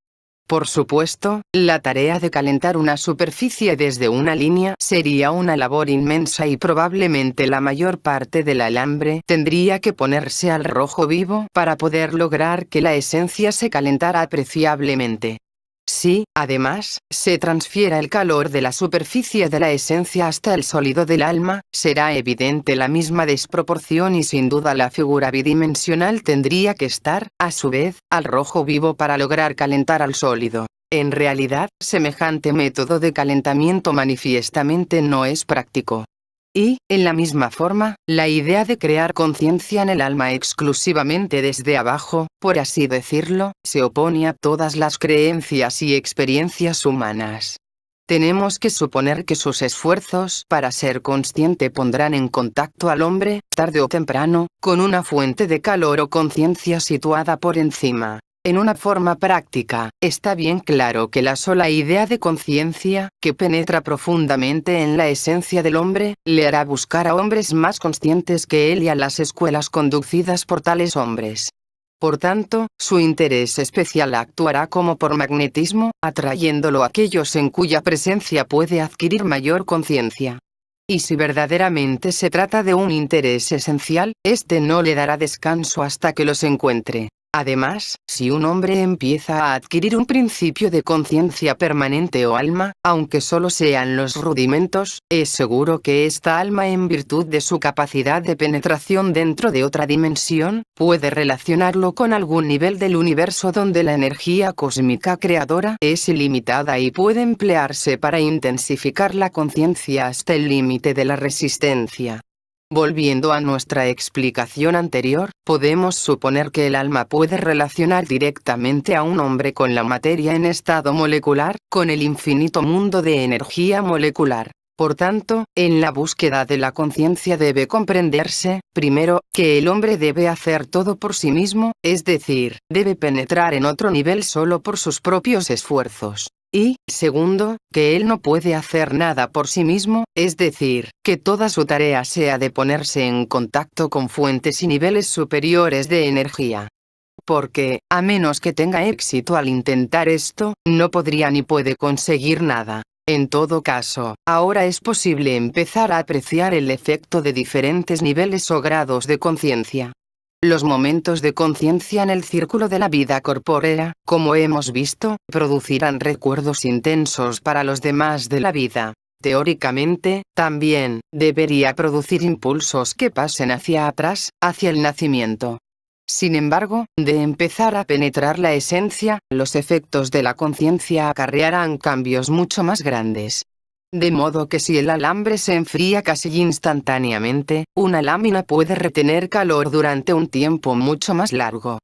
Por supuesto, la tarea de calentar una superficie desde una línea sería una labor inmensa y probablemente la mayor parte del alambre tendría que ponerse al rojo vivo para poder lograr que la esencia se calentara apreciablemente. Si, además, se transfiera el calor de la superficie de la esencia hasta el sólido del alma, será evidente la misma desproporción y sin duda la figura bidimensional tendría que estar, a su vez, al rojo vivo para lograr calentar al sólido. En realidad, semejante método de calentamiento manifiestamente no es práctico. Y, en la misma forma, la idea de crear conciencia en el alma exclusivamente desde abajo, por así decirlo, se opone a todas las creencias y experiencias humanas. Tenemos que suponer que sus esfuerzos para ser consciente pondrán en contacto al hombre, tarde o temprano, con una fuente de calor o conciencia situada por encima. En una forma práctica, está bien claro que la sola idea de conciencia, que penetra profundamente en la esencia del hombre, le hará buscar a hombres más conscientes que él y a las escuelas conducidas por tales hombres. Por tanto, su interés especial actuará como por magnetismo, atrayéndolo a aquellos en cuya presencia puede adquirir mayor conciencia. Y si verdaderamente se trata de un interés esencial, este no le dará descanso hasta que los encuentre. Además, si un hombre empieza a adquirir un principio de conciencia permanente o alma, aunque solo sean los rudimentos, es seguro que esta alma, en virtud de su capacidad de penetración dentro de otra dimensión, puede relacionarlo con algún nivel del universo donde la energía cósmica creadora es ilimitada y puede emplearse para intensificar la conciencia hasta el límite de la resistencia. Volviendo a nuestra explicación anterior, podemos suponer que el alma puede relacionar directamente a un hombre con la materia en estado molecular, con el infinito mundo de energía molecular. Por tanto, en la búsqueda de la conciencia debe comprenderse, primero, que el hombre debe hacer todo por sí mismo, es decir, debe penetrar en otro nivel solo por sus propios esfuerzos. Y, segundo, que él no puede hacer nada por sí mismo, es decir, que toda su tarea sea de ponerse en contacto con fuentes y niveles superiores de energía. Porque, a menos que tenga éxito al intentar esto, no podría ni puede conseguir nada. En todo caso, ahora es posible empezar a apreciar el efecto de diferentes niveles o grados de conciencia. Los momentos de conciencia en el círculo de la vida corpórea, como hemos visto, producirán recuerdos intensos para los demás de la vida. Teóricamente, también, debería producir impulsos que pasen hacia atrás, hacia el nacimiento. Sin embargo, de empezar a penetrar la esencia, los efectos de la conciencia acarrearán cambios mucho más grandes. De modo que si el alambre se enfría casi instantáneamente, una lámina puede retener calor durante un tiempo mucho más largo.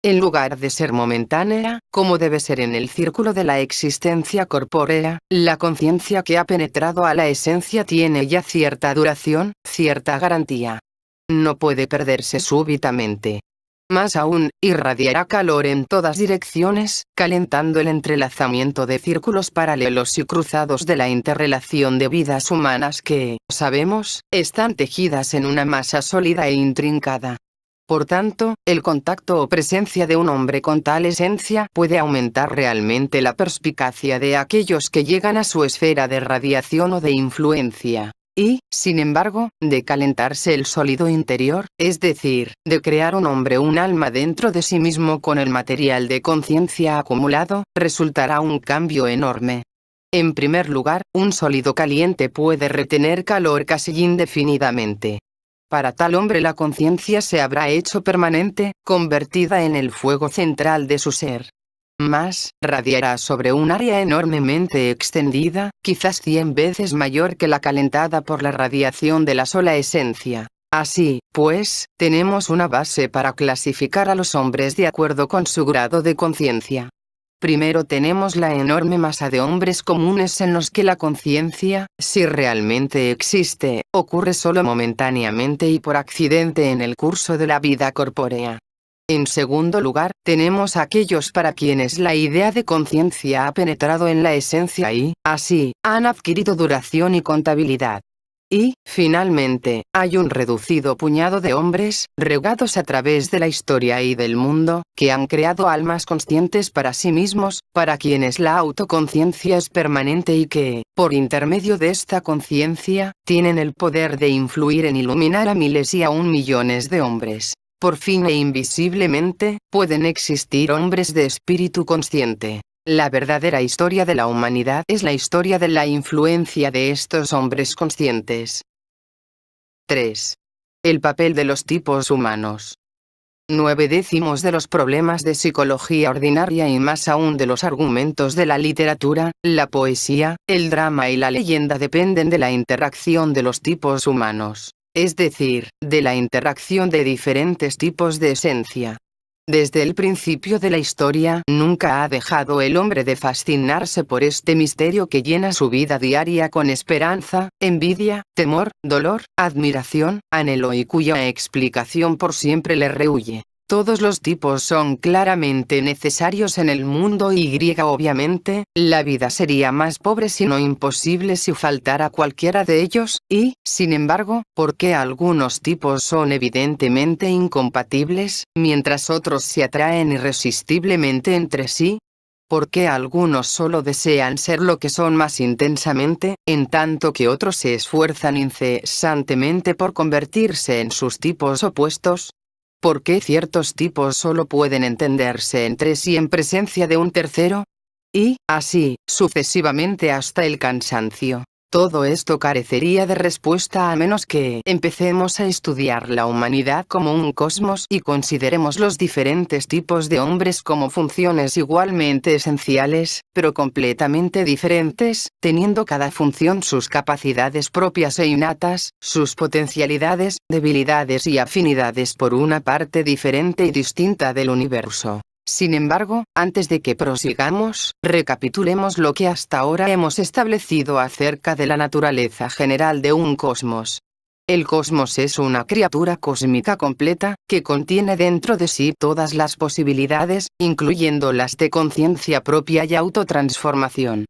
En lugar de ser momentánea, como debe ser en el círculo de la existencia corpórea, la conciencia que ha penetrado a la esencia tiene ya cierta duración, cierta garantía. No puede perderse súbitamente. Más aún, irradiará calor en todas direcciones, calentando el entrelazamiento de círculos paralelos y cruzados de la interrelación de vidas humanas que, sabemos, están tejidas en una masa sólida e intrincada. Por tanto, el contacto o presencia de un hombre con tal esencia puede aumentar realmente la perspicacia de aquellos que llegan a su esfera de radiación o de influencia. Y, sin embargo, de calentarse el sólido interior, es decir, de crear un hombre un alma dentro de sí mismo con el material de conciencia acumulado, resultará un cambio enorme. En primer lugar, un sólido caliente puede retener calor casi indefinidamente. Para tal hombre la conciencia se habrá hecho permanente, convertida en el fuego central de su ser. Más, radiará sobre un área enormemente extendida, quizás 100 veces mayor que la calentada por la radiación de la sola esencia. Así, pues, tenemos una base para clasificar a los hombres de acuerdo con su grado de conciencia. Primero tenemos la enorme masa de hombres comunes en los que la conciencia, si realmente existe, ocurre solo momentáneamente y por accidente en el curso de la vida corpórea. En segundo lugar, tenemos aquellos para quienes la idea de conciencia ha penetrado en la esencia y, así, han adquirido duración y contabilidad. Y, finalmente, hay un reducido puñado de hombres, regados a través de la historia y del mundo, que han creado almas conscientes para sí mismos, para quienes la autoconciencia es permanente y que, por intermedio de esta conciencia, tienen el poder de influir en iluminar a miles y aún millones de hombres. Por fin e invisiblemente, pueden existir hombres de espíritu consciente. La verdadera historia de la humanidad es la historia de la influencia de estos hombres conscientes. 3. El papel de los tipos humanos. 9/10 de los problemas de psicología ordinaria y más aún de los argumentos de la literatura, la poesía, el drama y la leyenda dependen de la interacción de los tipos humanos, es decir, de la interacción de diferentes tipos de esencia. Desde el principio de la historia, nunca ha dejado el hombre de fascinarse por este misterio que llena su vida diaria con esperanza, envidia, temor, dolor, admiración, anhelo y cuya explicación por siempre le rehúye. Todos los tipos son claramente necesarios en el mundo y obviamente, la vida sería más pobre si no imposible si faltara cualquiera de ellos, y, sin embargo, ¿por qué algunos tipos son evidentemente incompatibles, mientras otros se atraen irresistiblemente entre sí? ¿Por qué algunos solo desean ser lo que son más intensamente, en tanto que otros se esfuerzan incesantemente por convertirse en sus tipos opuestos? ¿Por qué ciertos tipos solo pueden entenderse entre sí en presencia de un tercero? Y, así, sucesivamente hasta el cansancio. Todo esto carecería de respuesta a menos que empecemos a estudiar la humanidad como un cosmos y consideremos los diferentes tipos de hombres como funciones igualmente esenciales, pero completamente diferentes, teniendo cada función sus capacidades propias e innatas, sus potencialidades, debilidades y afinidades por una parte diferente y distinta del universo. Sin embargo, antes de que prosigamos, recapitulemos lo que hasta ahora hemos establecido acerca de la naturaleza general de un cosmos. El cosmos es una criatura cósmica completa, que contiene dentro de sí todas las posibilidades, incluyendo las de conciencia propia y autotransformación.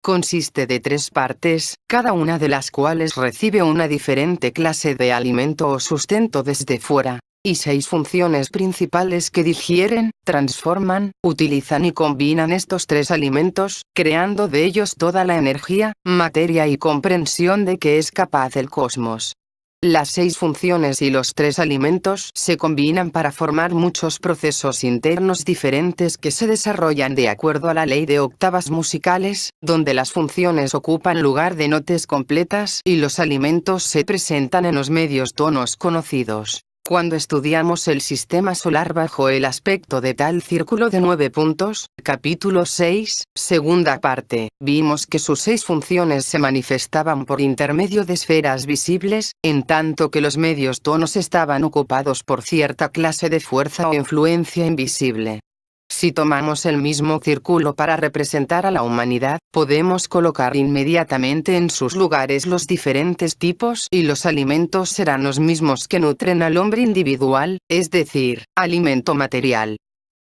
Consiste de 3 partes, cada una de las cuales recibe una diferente clase de alimento o sustento desde fuera, y 6 funciones principales que digieren, transforman, utilizan y combinan estos 3 alimentos, creando de ellos toda la energía, materia y comprensión de que es capaz el cosmos. Las 6 funciones y los 3 alimentos se combinan para formar muchos procesos internos diferentes que se desarrollan de acuerdo a la ley de octavas musicales, donde las funciones ocupan lugar de notas completas y los alimentos se presentan en los medios tonos conocidos. Cuando estudiamos el sistema solar bajo el aspecto de tal círculo de 9 puntos, capítulo 6, segunda parte, vimos que sus 6 funciones se manifestaban por intermedio de esferas visibles, en tanto que los medios tonos estaban ocupados por cierta clase de fuerza o influencia invisible. Si tomamos el mismo círculo para representar a la humanidad, podemos colocar inmediatamente en sus lugares los diferentes tipos y los alimentos serán los mismos que nutren al hombre individual, es decir, alimento material,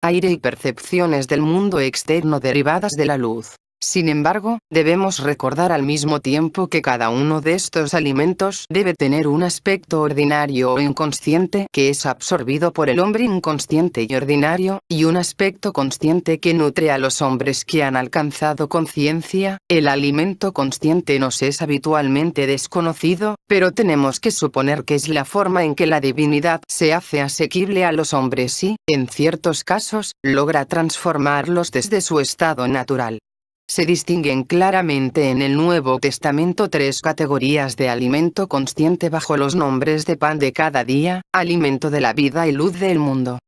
aire y percepciones del mundo externo derivadas de la luz. Sin embargo, debemos recordar al mismo tiempo que cada uno de estos alimentos debe tener un aspecto ordinario o inconsciente que es absorbido por el hombre inconsciente y ordinario, y un aspecto consciente que nutre a los hombres que han alcanzado conciencia. El alimento consciente nos es habitualmente desconocido, pero tenemos que suponer que es la forma en que la divinidad se hace asequible a los hombres y, en ciertos casos, logra transformarlos desde su estado natural. Se distinguen claramente en el Nuevo Testamento 3 categorías de alimento consciente bajo los nombres de pan de cada día, alimento de la vida y luz del mundo.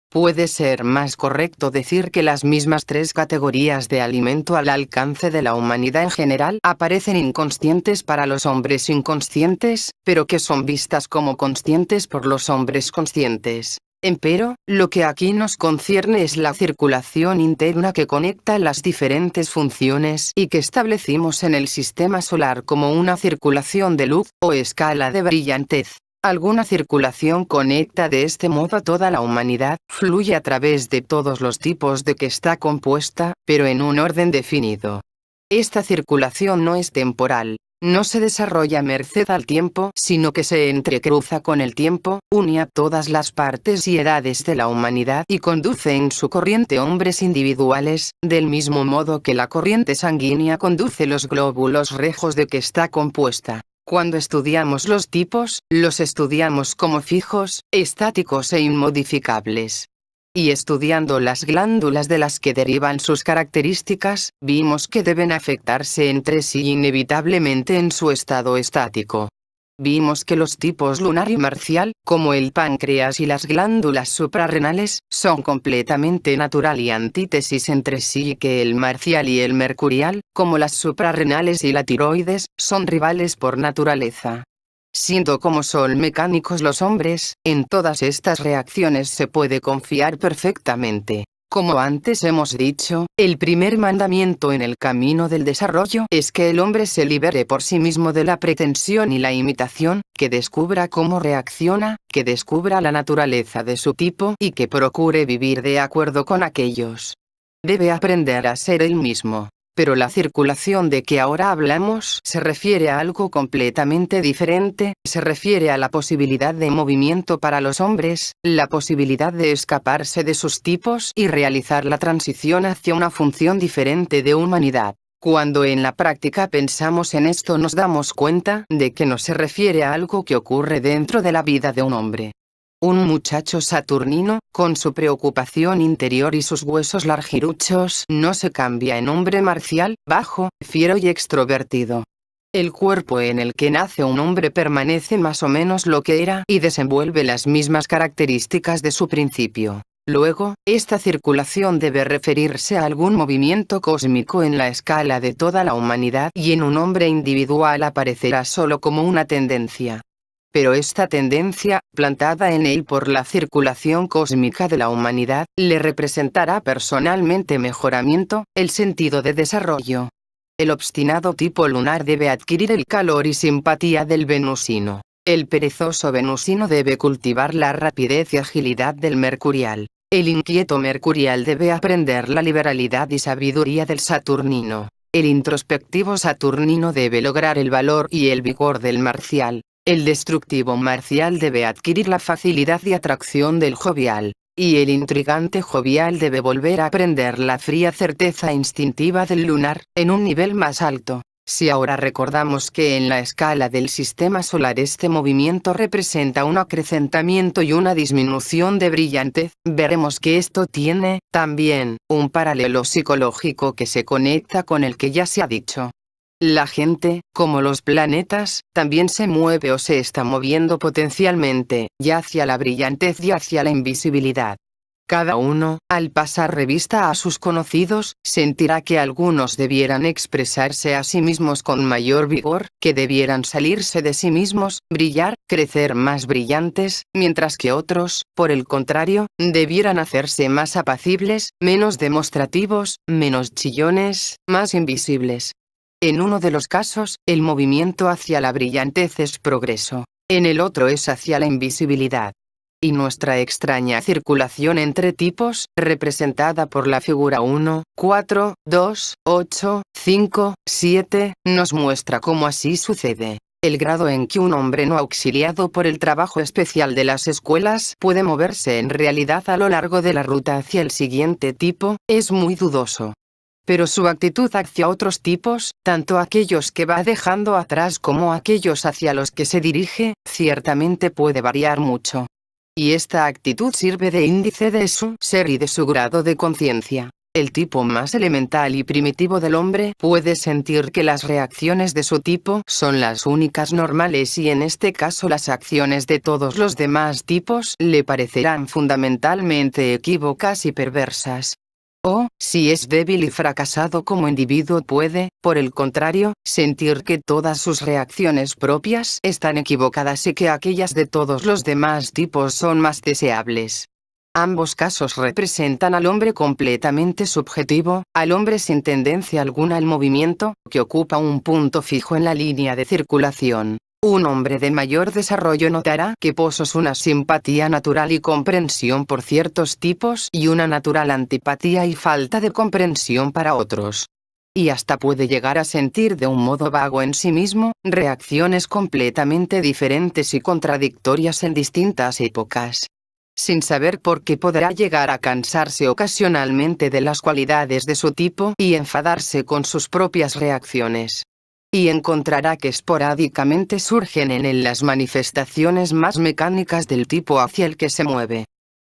Puede ser más correcto decir que las mismas 3 categorías de alimento al alcance de la humanidad en general aparecen inconscientes para los hombres inconscientes, pero que son vistas como conscientes por los hombres conscientes. Empero, lo que aquí nos concierne es la circulación interna que conecta las diferentes funciones y que establecimos en el sistema solar como una circulación de luz, o escala de brillantez. Alguna circulación conecta de este modo a toda la humanidad, fluye a través de todos los tipos de que está compuesta, pero en un orden definido. Esta circulación no es temporal. No se desarrolla merced al tiempo, sino que se entrecruza con el tiempo, une a todas las partes y edades de la humanidad y conduce en su corriente hombres individuales, del mismo modo que la corriente sanguínea conduce los glóbulos rojos de que está compuesta. Cuando estudiamos los tipos, los estudiamos como fijos, estáticos e inmodificables. Y estudiando las glándulas de las que derivan sus características, vimos que deben afectarse entre sí inevitablemente en su estado estático. Vimos que los tipos lunar y marcial, como el páncreas y las glándulas suprarrenales, son completamente natural y antítesis entre sí, y que el marcial y el mercurial, como las suprarrenales y la tiroides, son rivales por naturaleza. Siendo como son mecánicos los hombres, en todas estas reacciones se puede confiar perfectamente. Como antes hemos dicho, el primer mandamiento en el camino del desarrollo es que el hombre se libere por sí mismo de la pretensión y la imitación, que descubra cómo reacciona, que descubra la naturaleza de su tipo y que procure vivir de acuerdo con aquellos. Debe aprender a ser él mismo. Pero la circulación de que ahora hablamos se refiere a algo completamente diferente, se refiere a la posibilidad de movimiento para los hombres, la posibilidad de escaparse de sus tipos y realizar la transición hacia una función diferente de humanidad. Cuando en la práctica pensamos en esto nos damos cuenta de que no se refiere a algo que ocurre dentro de la vida de un hombre. Un muchacho saturnino, con su preocupación interior y sus huesos largiruchos, no se cambia en hombre marcial, bajo, fiero y extrovertido. El cuerpo en el que nace un hombre permanece más o menos lo que era y desenvuelve las mismas características de su principio. Luego, esta circulación debe referirse a algún movimiento cósmico en la escala de toda la humanidad y en un hombre individual aparecerá solo como una tendencia. Pero esta tendencia, plantada en él por la circulación cósmica de la humanidad, le representará personalmente mejoramiento, el sentido de desarrollo. El obstinado tipo lunar debe adquirir el calor y simpatía del venusino. El perezoso venusino debe cultivar la rapidez y agilidad del mercurial. El inquieto mercurial debe aprender la liberalidad y sabiduría del saturnino. El introspectivo saturnino debe lograr el valor y el vigor del marcial. El destructivo marcial debe adquirir la facilidad y atracción del jovial, y el intrigante jovial debe volver a aprender la fría certeza instintiva del lunar, en un nivel más alto. Si ahora recordamos que en la escala del sistema solar este movimiento representa un acrecentamiento y una disminución de brillantez, veremos que esto tiene, también, un paralelo psicológico que se conecta con el que ya se ha dicho. La gente, como los planetas, también se mueve o se está moviendo potencialmente, ya hacia la brillantez y hacia la invisibilidad. Cada uno, al pasar revista a sus conocidos, sentirá que algunos debieran expresarse a sí mismos con mayor vigor, que debieran salirse de sí mismos, brillar, crecer más brillantes, mientras que otros, por el contrario, debieran hacerse más apacibles, menos demostrativos, menos chillones, más invisibles. En uno de los casos, el movimiento hacia la brillantez es progreso. En el otro es hacia la invisibilidad. Y nuestra extraña circulación entre tipos, representada por la figura 1, 4, 2, 8, 5, 7, nos muestra cómo así sucede. El grado en que un hombre no auxiliado por el trabajo especial de las escuelas puede moverse en realidad a lo largo de la ruta hacia el siguiente tipo, es muy dudoso. Pero su actitud hacia otros tipos, tanto aquellos que va dejando atrás como aquellos hacia los que se dirige, ciertamente puede variar mucho. Y esta actitud sirve de índice de su ser y de su grado de conciencia. El tipo más elemental y primitivo del hombre puede sentir que las reacciones de su tipo son las únicas normales y en este caso las acciones de todos los demás tipos le parecerán fundamentalmente equívocas y perversas. O, si es débil y fracasado como individuo puede, por el contrario, sentir que todas sus reacciones propias están equivocadas y que aquellas de todos los demás tipos son más deseables. Ambos casos representan al hombre completamente subjetivo, al hombre sin tendencia alguna al movimiento, que ocupa un punto fijo en la línea de circulación. Un hombre de mayor desarrollo notará que posos una simpatía natural y comprensión por ciertos tipos y una natural antipatía y falta de comprensión para otros. Y hasta puede llegar a sentir de un modo vago en sí mismo, reacciones completamente diferentes y contradictorias en distintas épocas. Sin saber por qué podrá llegar a cansarse ocasionalmente de las cualidades de su tipo y enfadarse con sus propias reacciones. Y encontrará que esporádicamente surgen en él las manifestaciones más mecánicas del tipo hacia el que se mueve.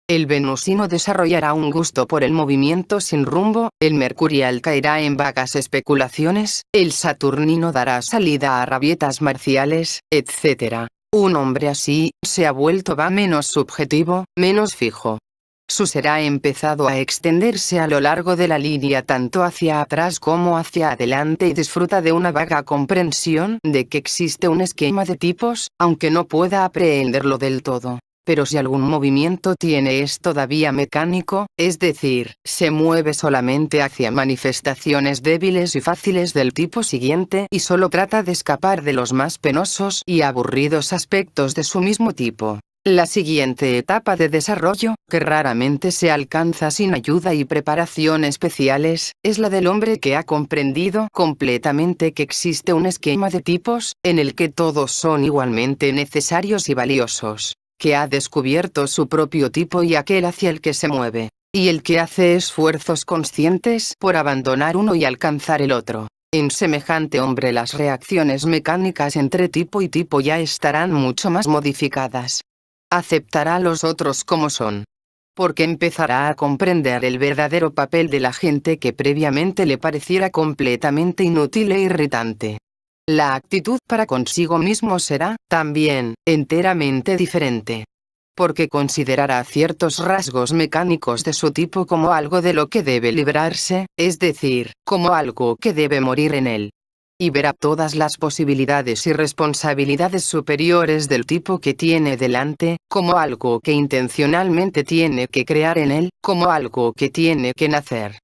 El venusino desarrollará un gusto por el movimiento sin rumbo, el mercurial caerá en vagas especulaciones, el saturnino dará salida a rabietas marciales, etc. Un hombre así, se ha vuelto menos subjetivo, menos fijo. Su ser ha empezado a extenderse a lo largo de la línea tanto hacia atrás como hacia adelante y disfruta de una vaga comprensión de que existe un esquema de tipos, aunque no pueda aprehenderlo del todo. Pero si algún movimiento tiene es todavía mecánico, es decir, se mueve solamente hacia manifestaciones débiles y fáciles del tipo siguiente y solo trata de escapar de los más penosos y aburridos aspectos de su mismo tipo. La siguiente etapa de desarrollo, que raramente se alcanza sin ayuda y preparación especiales, es la del hombre que ha comprendido completamente que existe un esquema de tipos, en el que todos son igualmente necesarios y valiosos, que ha descubierto su propio tipo y aquel hacia el que se mueve, y el que hace esfuerzos conscientes por abandonar uno y alcanzar el otro. En semejante hombre las reacciones mecánicas entre tipo y tipo ya estarán mucho más modificadas. Aceptará a los otros como son, porque empezará a comprender el verdadero papel de la gente que previamente le pareciera completamente inútil e irritante. La actitud para consigo mismo será, también, enteramente diferente, porque considerará ciertos rasgos mecánicos de su tipo como algo de lo que debe librarse, es decir, como algo que debe morir en él. Y verá todas las posibilidades y responsabilidades superiores del tipo que tiene delante, como algo que intencionalmente tiene que crear en él, como algo que tiene que nacer.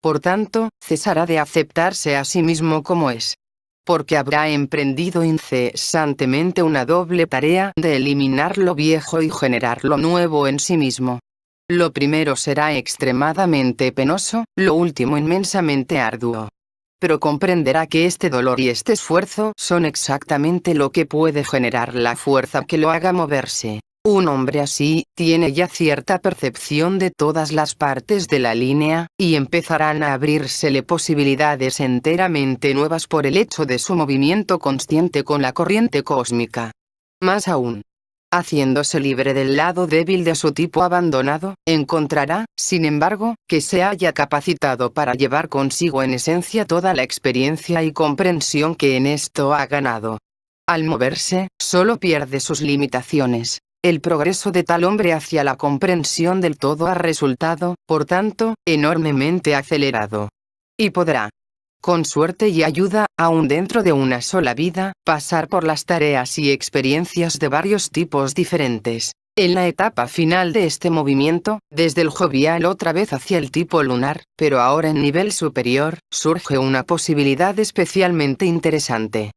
Por tanto, cesará de aceptarse a sí mismo como es, porque habrá emprendido incesantemente una doble tarea de eliminar lo viejo y generar lo nuevo en sí mismo. Lo primero será extremadamente penoso, lo último inmensamente arduo. Pero comprenderá que este dolor y este esfuerzo son exactamente lo que puede generar la fuerza que lo haga moverse. Un hombre así, tiene ya cierta percepción de todas las partes de la línea, y empezarán a abrírsele posibilidades enteramente nuevas por el hecho de su movimiento consciente con la corriente cósmica. Más aún, haciéndose libre del lado débil de su tipo abandonado, encontrará, sin embargo, que se haya capacitado para llevar consigo en esencia toda la experiencia y comprensión que en esto ha ganado. Al moverse, solo pierde sus limitaciones. El progreso de tal hombre hacia la comprensión del todo ha resultado, por tanto, enormemente acelerado. Y podrá, con suerte y ayuda, aún dentro de una sola vida, pasar por las tareas y experiencias de varios tipos diferentes. En la etapa final de este movimiento, desde el jovial otra vez hacia el tipo lunar, pero ahora en nivel superior, surge una posibilidad especialmente interesante.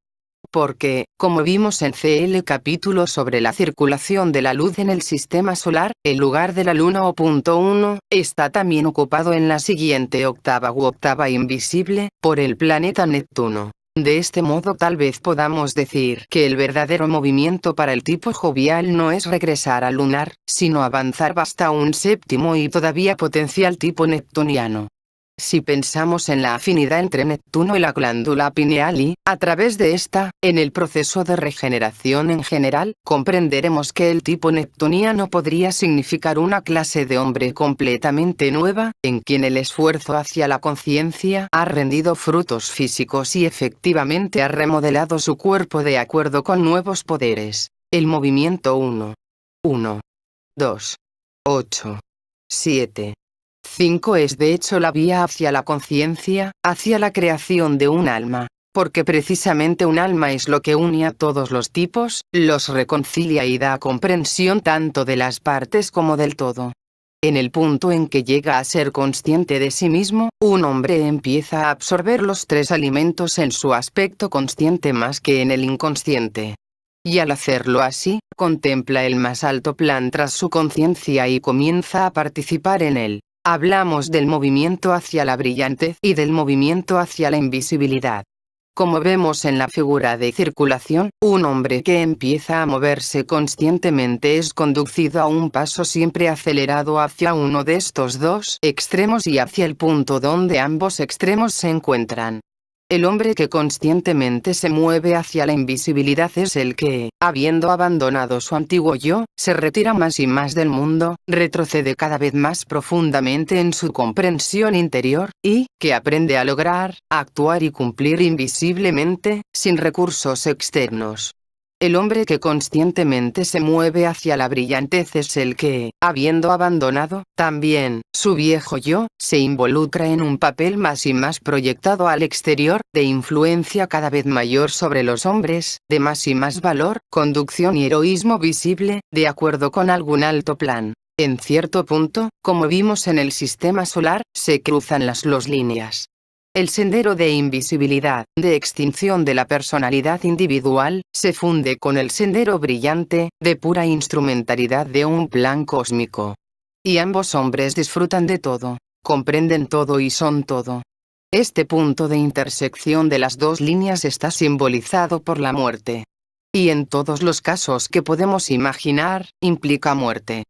Porque, como vimos en CL capítulo sobre la circulación de la luz en el sistema solar, el lugar de la luna O.1, está también ocupado en la siguiente octava u octava invisible, por el planeta Neptuno. De este modo tal vez podamos decir que el verdadero movimiento para el tipo jovial no es regresar al lunar, sino avanzar hasta un séptimo y todavía potencial tipo neptuniano. Si pensamos en la afinidad entre Neptuno y la glándula pineal y, a través de esta, en el proceso de regeneración en general, comprenderemos que el tipo neptuniano podría significar una clase de hombre completamente nueva, en quien el esfuerzo hacia la conciencia ha rendido frutos físicos y efectivamente ha remodelado su cuerpo de acuerdo con nuevos poderes. El movimiento 1, 2, 8, 7. 5 es de hecho la vía hacia la conciencia, hacia la creación de un alma, porque precisamente un alma es lo que une a todos los tipos, los reconcilia y da comprensión tanto de las partes como del todo. En el punto en que llega a ser consciente de sí mismo, un hombre empieza a absorber los tres alimentos en su aspecto consciente más que en el inconsciente. Y al hacerlo así, contempla el más alto plan tras su conciencia y comienza a participar en él. Hablamos del movimiento hacia la brillantez y del movimiento hacia la invisibilidad. Como vemos en la figura de circulación, un hombre que empieza a moverse conscientemente es conducido a un paso siempre acelerado hacia uno de estos dos extremos y hacia el punto donde ambos extremos se encuentran. El hombre que conscientemente se mueve hacia la invisibilidad es el que, habiendo abandonado su antiguo yo, se retira más y más del mundo, retrocede cada vez más profundamente en su comprensión interior, y, que aprende a lograr, actuar y cumplir invisiblemente, sin recursos externos. El hombre que conscientemente se mueve hacia la brillantez es el que, habiendo abandonado, también, su viejo yo, se involucra en un papel más y más proyectado al exterior, de influencia cada vez mayor sobre los hombres, de más y más valor, conducción y heroísmo visible, de acuerdo con algún alto plan. En cierto punto, como vimos en el sistema solar, se cruzan las dos líneas. El sendero de invisibilidad, de extinción de la personalidad individual, se funde con el sendero brillante, de pura instrumentalidad de un plan cósmico. Y ambos hombres disfrutan de todo, comprenden todo y son todo. Este punto de intersección de las dos líneas está simbolizado por la muerte. Y en todos los casos que podemos imaginar, implica muerte.